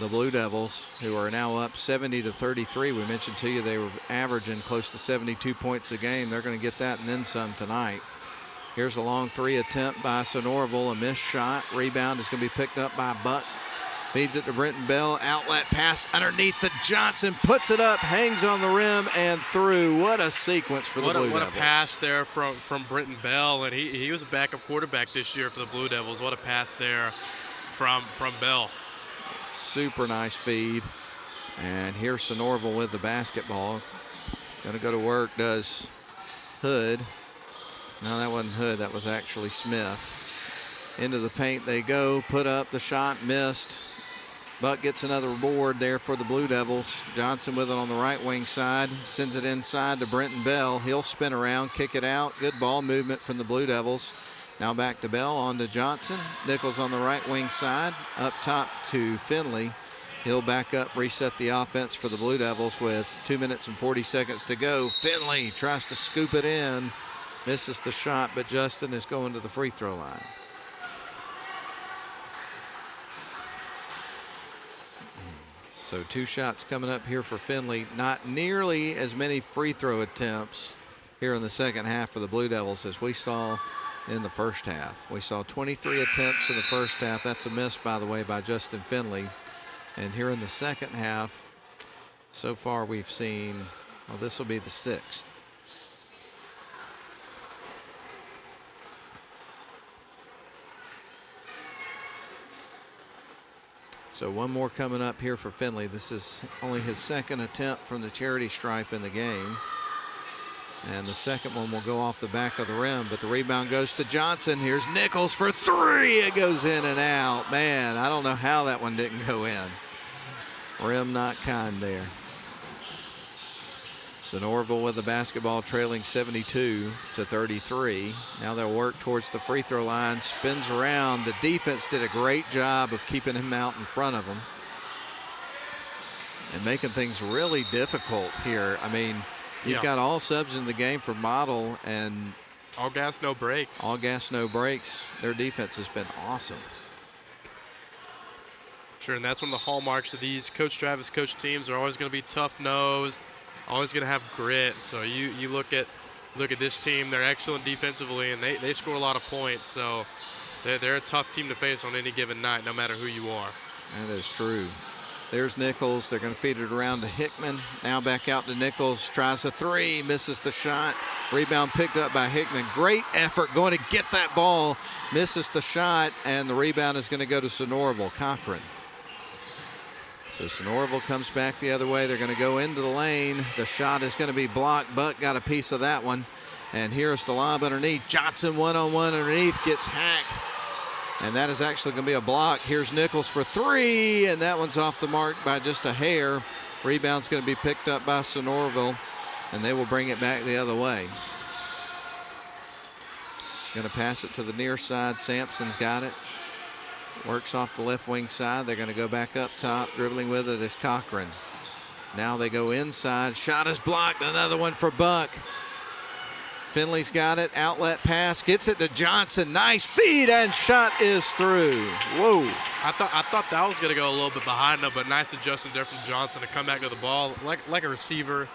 the Blue Devils, who are now up 70-33. We mentioned to you they were averaging close to 72 points a game. They're going to get that and then some tonight. Here's a long three attempt by Sonoraville, a missed shot. Rebound is going to be picked up by Buck. Feeds it to Brenton Bell. Outlet pass underneath the Johnson. Puts it up, hangs on the rim, and through. What a sequence for the Blue Devils. What a pass there from Brenton Bell. And he was a backup quarterback this year for the Blue Devils. What a pass there from Bell. Super nice feed. And here's Sonoraville with the basketball. Going to go to work, does Hood. No, that wasn't Hood. That was actually Smith. Into the paint they go. Put up the shot, missed. Buck gets another board there for the Blue Devils. Johnson with it on the right wing side. Sends it inside to Brenton Bell. He'll spin around, kick it out. Good ball movement from the Blue Devils. Now back to Bell, on to Johnson. Nichols on the right wing side. Up top to Finley. He'll back up, reset the offense for the Blue Devils with 2 minutes and 40 seconds to go. Finley tries to scoop it in. Misses the shot, but Justin is going to the free throw line. So 2 shots coming up here for Finley. Not nearly as many free throw attempts here in the second half for the Blue Devils as we saw in the first half. We saw 23 attempts in the first half. That's a miss, by the way, by Justin Finley. And here in the second half, so far we've seen, well, this will be the 6th. So one more coming up here for Finley. This is only his second attempt from the charity stripe in the game. And the second one will go off the back of the rim, but the rebound goes to Johnson. Here's Nichols for 3. It goes in and out. Man, I don't know how that one didn't go in. Rim not kind there. Sonoraville with the basketball trailing 72-33. Now they'll work towards the free throw line. Spins around. The defense did a great job of keeping him out in front of him and making things really difficult here. I mean, you've got all subs in the game for Model, and all gas, no brakes. All gas, no brakes. Their defense has been awesome. Sure, and that's one of the hallmarks of these Coach Travis coach teams. They're always going to be tough-nosed, always going to have grit. So you look at this team. They're excellent defensively, and they score a lot of points. So they're a tough team to face on any given night, no matter who you are. That is true. There's Nichols. They're going to feed it around to Hickman. Now back out to Nichols. Tries a 3, misses the shot. Rebound picked up by Hickman. Great effort going to get that ball. Misses the shot, and the rebound is going to go to Sonoraville. Cochran. So Sonoraville comes back the other way. They're going to go into the lane. The shot is going to be blocked. Buck got a piece of that one. And here's the lob underneath. Johnson one-on-one underneath, gets hacked. And that is actually going to be a block. Here's Nichols for three, and that one's off the mark by just a hair. Rebound's going to be picked up by Sonoraville, and they will bring it back the other way. Going to pass it to the near side. Sampson's got it. Works off the left wing side. They're going to go back up top. Dribbling with it is Cochran. Now they go inside. Shot is blocked. Another one for Buck. Finley's got it. Outlet pass. Gets it to Johnson. Nice feed, and shot is through. Whoa. I thought that was going to go a little bit behind him, but nice adjustment there from Johnson to come back to the ball like a receiver.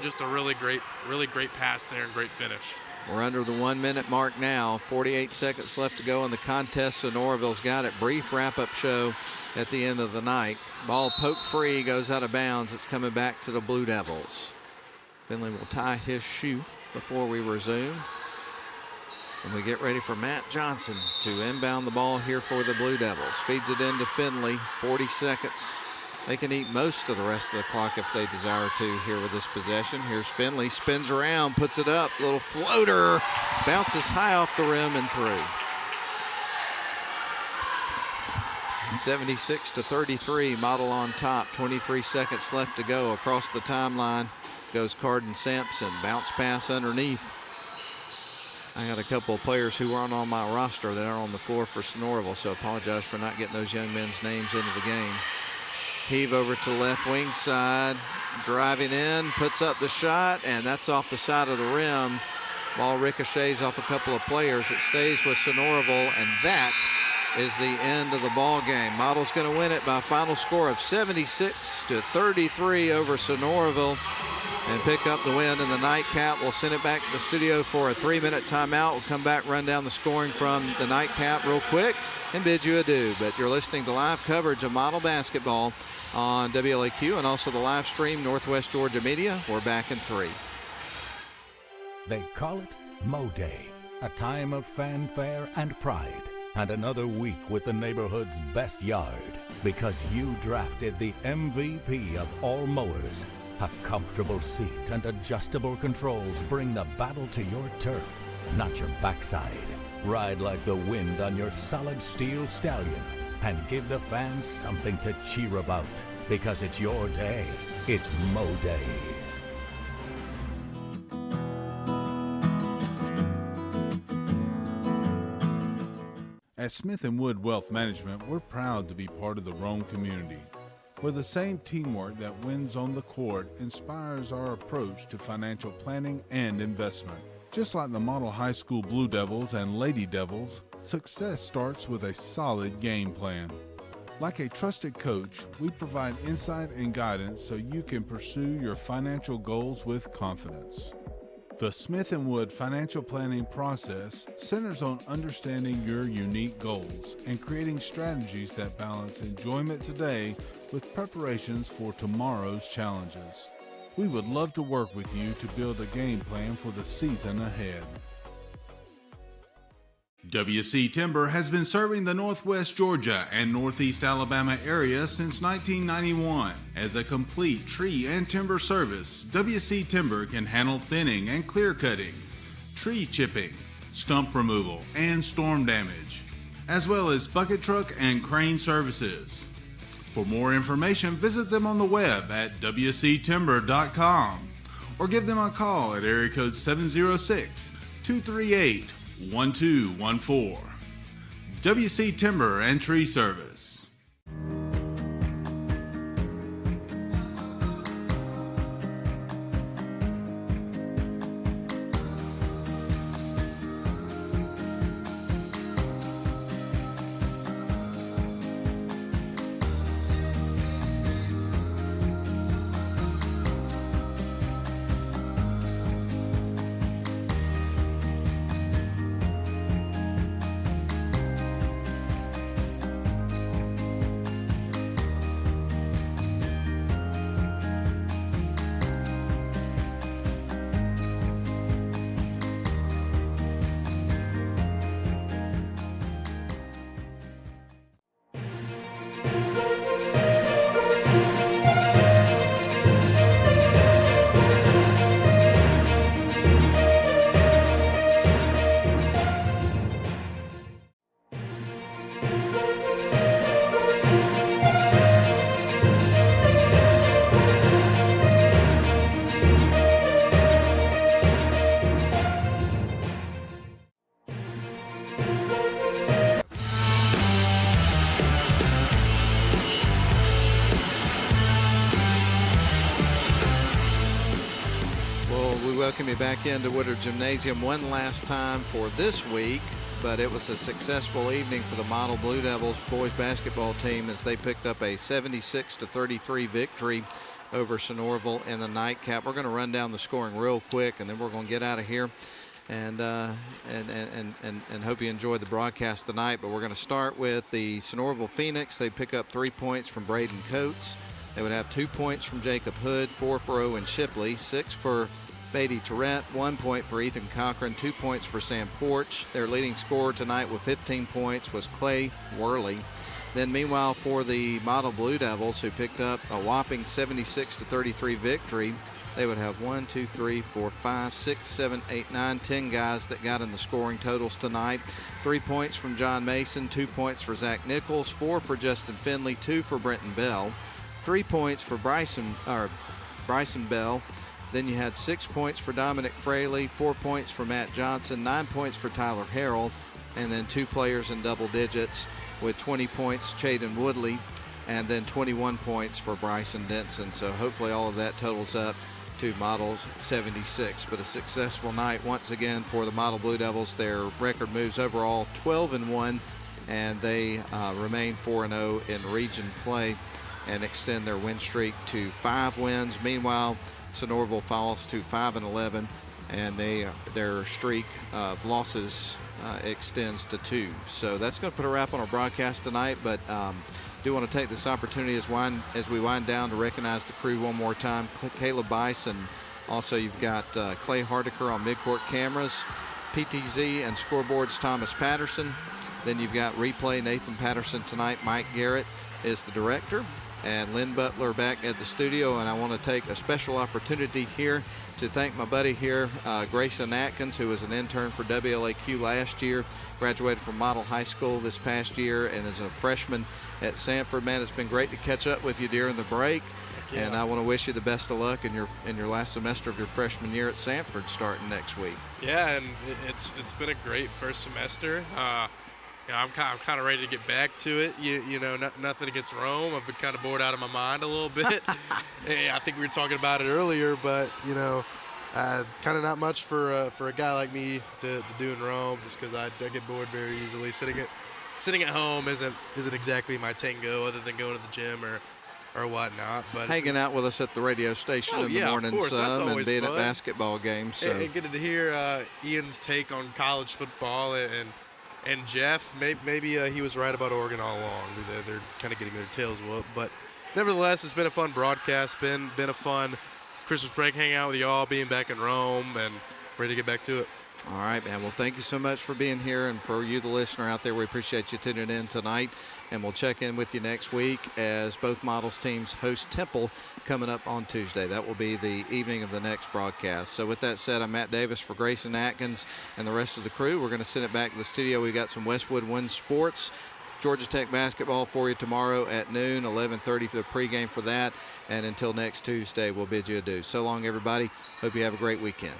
Just a really great pass there and great finish. We're under the 1 minute mark now. 48 seconds left to go in the contest. Sonoraville's got it. Brief wrap-up show at the end of the night. Ball poked free, goes out of bounds. It's coming back to the Blue Devils. Finley will tie his shoe before we resume. And we get ready for Matt Johnson to inbound the ball here for the Blue Devils. Feeds it into Finley. 40 seconds. They can eat most of the rest of the clock if they desire to here with this possession. Here's Finley, spins around, puts it up, little floater, bounces high off the rim and through. 76-33, Model on top, 23 seconds left to go. Across the timeline goes Carden Sampson, bounce pass underneath. I got a couple of players who aren't on my roster that are on the floor for Sonoraville, so I apologize for not getting those young men's names into the game. Heave over to left wing side, driving in, puts up the shot, and that's off the side of the rim. Ball ricochets off a couple of players. It stays with Sonoraville, and that is the end of the ball game. Model's going to win it by a final score of 76-33 over Sonoraville and pick up the win in the nightcap. We'll send it back to the studio for a 3-minute timeout. We'll come back, run down the scoring from the nightcap real quick, and bid you adieu. But you're listening to live coverage of Model basketball on WLAQ and also the live stream Northwest Georgia Media. We're back in 3. They call it Mo Day, a time of fanfare and pride, and another week with the neighborhood's best yard, because you drafted the MVP of all mowers. A comfortable seat and adjustable controls bring the battle to your turf, not your backside. Ride like the wind on your solid steel stallion and give the fans something to cheer about, because it's your day. It's Mo Day. At Smith & Wood Wealth Management, we're proud to be part of the Rome community, where the same teamwork that wins on the court inspires our approach to financial planning and investment. Just like the Model High School Blue Devils and Lady Devils, success starts with a solid game plan. Like a trusted coach, we provide insight and guidance so you can pursue your financial goals with confidence. The Smith & Wood financial planning process centers on understanding your unique goals and creating strategies that balance enjoyment today with preparations for tomorrow's challenges. We would love to work with you to build a game plan for the season ahead. WC Timber has been serving the Northwest Georgia and Northeast Alabama area since 1991. As a complete tree and timber service, WC Timber can handle thinning and clear cutting, tree chipping, stump removal, and storm damage, as well as bucket truck and crane services. For more information, visit them on the web at wctimber.com or give them a call at area code 706-238-1214. WC Timber and Tree Service. we welcome you back into Woodard Gymnasium one last time for this week, but it was a successful evening for the Model Blue Devils boys basketball team as they picked up a 76-33 victory over Sonoraville in the nightcap. We're going to run down the scoring real quick, and then we're going to get out of here and hope you enjoyed the broadcast tonight. But we're going to start with the Sonoraville Phoenix. They pick up 3 points from Braden Coates. They would have 2 points from Jacob Hood, 4 for Owen Shipley, 6 for Beatty Tourette, 1 point for Ethan Cochran, 2 points for Sam Porch. Their leading scorer tonight with 15 points was Clay Worley. Then meanwhile for the Model Blue Devils, who picked up a whopping 76-33 victory, they would have 1, 2, 3, 4, 5, 6, 7, 8, 9, 10 guys that got in the scoring totals tonight. 3 points from John Mason, 2 points for Zach Nichols, 4 for Justin Finley, 2 for Brenton Bell, 3 points for Bryson Bell. Then you had 6 points for Dominic Fraley, 4 points for Matt Johnson, 9 points for Tyler Harrell, and then 2 players in double digits with 20 points, Chaden Woodley, and then 21 points for Bryson Denson. So hopefully all of that totals up to Model 76. But a successful night once again for the Model Blue Devils. Their record moves overall 12-1, and they remain 4-0 in region play and extend their win streak to 5 wins. Meanwhile, Sonoraville falls to 5-11, and their streak of losses extends to 2. So that's going to put a wrap on our broadcast tonight, but do want to take this opportunity as we wind down to recognize the crew one more time. Caleb Bice, and also you've got Clay Hardiker on midcourt cameras, PTZ and scoreboards Thomas Patterson. Then you've got replay Nathan Patterson tonight. Mike Garrett is the director, and Lynn Butler back at the studio. And I want to take a special opportunity here to thank my buddy here, Grayson Atkins, who was an intern for WLAQ last year, graduated from Model High School this past year, and is a freshman at Sanford. Man, it's been great to catch up with you during the break. Yeah. And I want to wish you the best of luck in your last semester of your freshman year at Sanford starting next week. Yeah, and it's been a great first semester. I'm kind of ready to get back to it. You know, nothing against Rome. I've been kind of bored out of my mind a little bit. I think we were talking about it earlier, but you know, kind of not much for a guy like me to do in Rome, just because I get bored very easily. Sitting at home isn't exactly my tango, other than going to the gym or whatnot. But hanging out with us at the radio station in the morning sun and being at basketball games. So. And getting to hear Ian's take on college football and Jeff, maybe he was right about Oregon all along. They're kind of getting their tails whooped. But nevertheless, it's been a fun broadcast, been a fun Christmas break, hanging out with y'all, being back in Rome, and ready to get back to it. All right, man. Well, thank you so much for being here. And for you, the listener out there, we appreciate you tuning in tonight. And we'll check in with you next week as both Models teams host Temple coming up on Tuesday. That will be the evening of the next broadcast. So with that said, I'm Matt Davis for Grayson Atkins and the rest of the crew. We're going to send it back to the studio. We've got some Westwood Wind Sports, Georgia Tech basketball for you tomorrow at noon, 11:30 for the pregame for that. And until next Tuesday, we'll bid you adieu. So long, everybody. Hope you have a great weekend.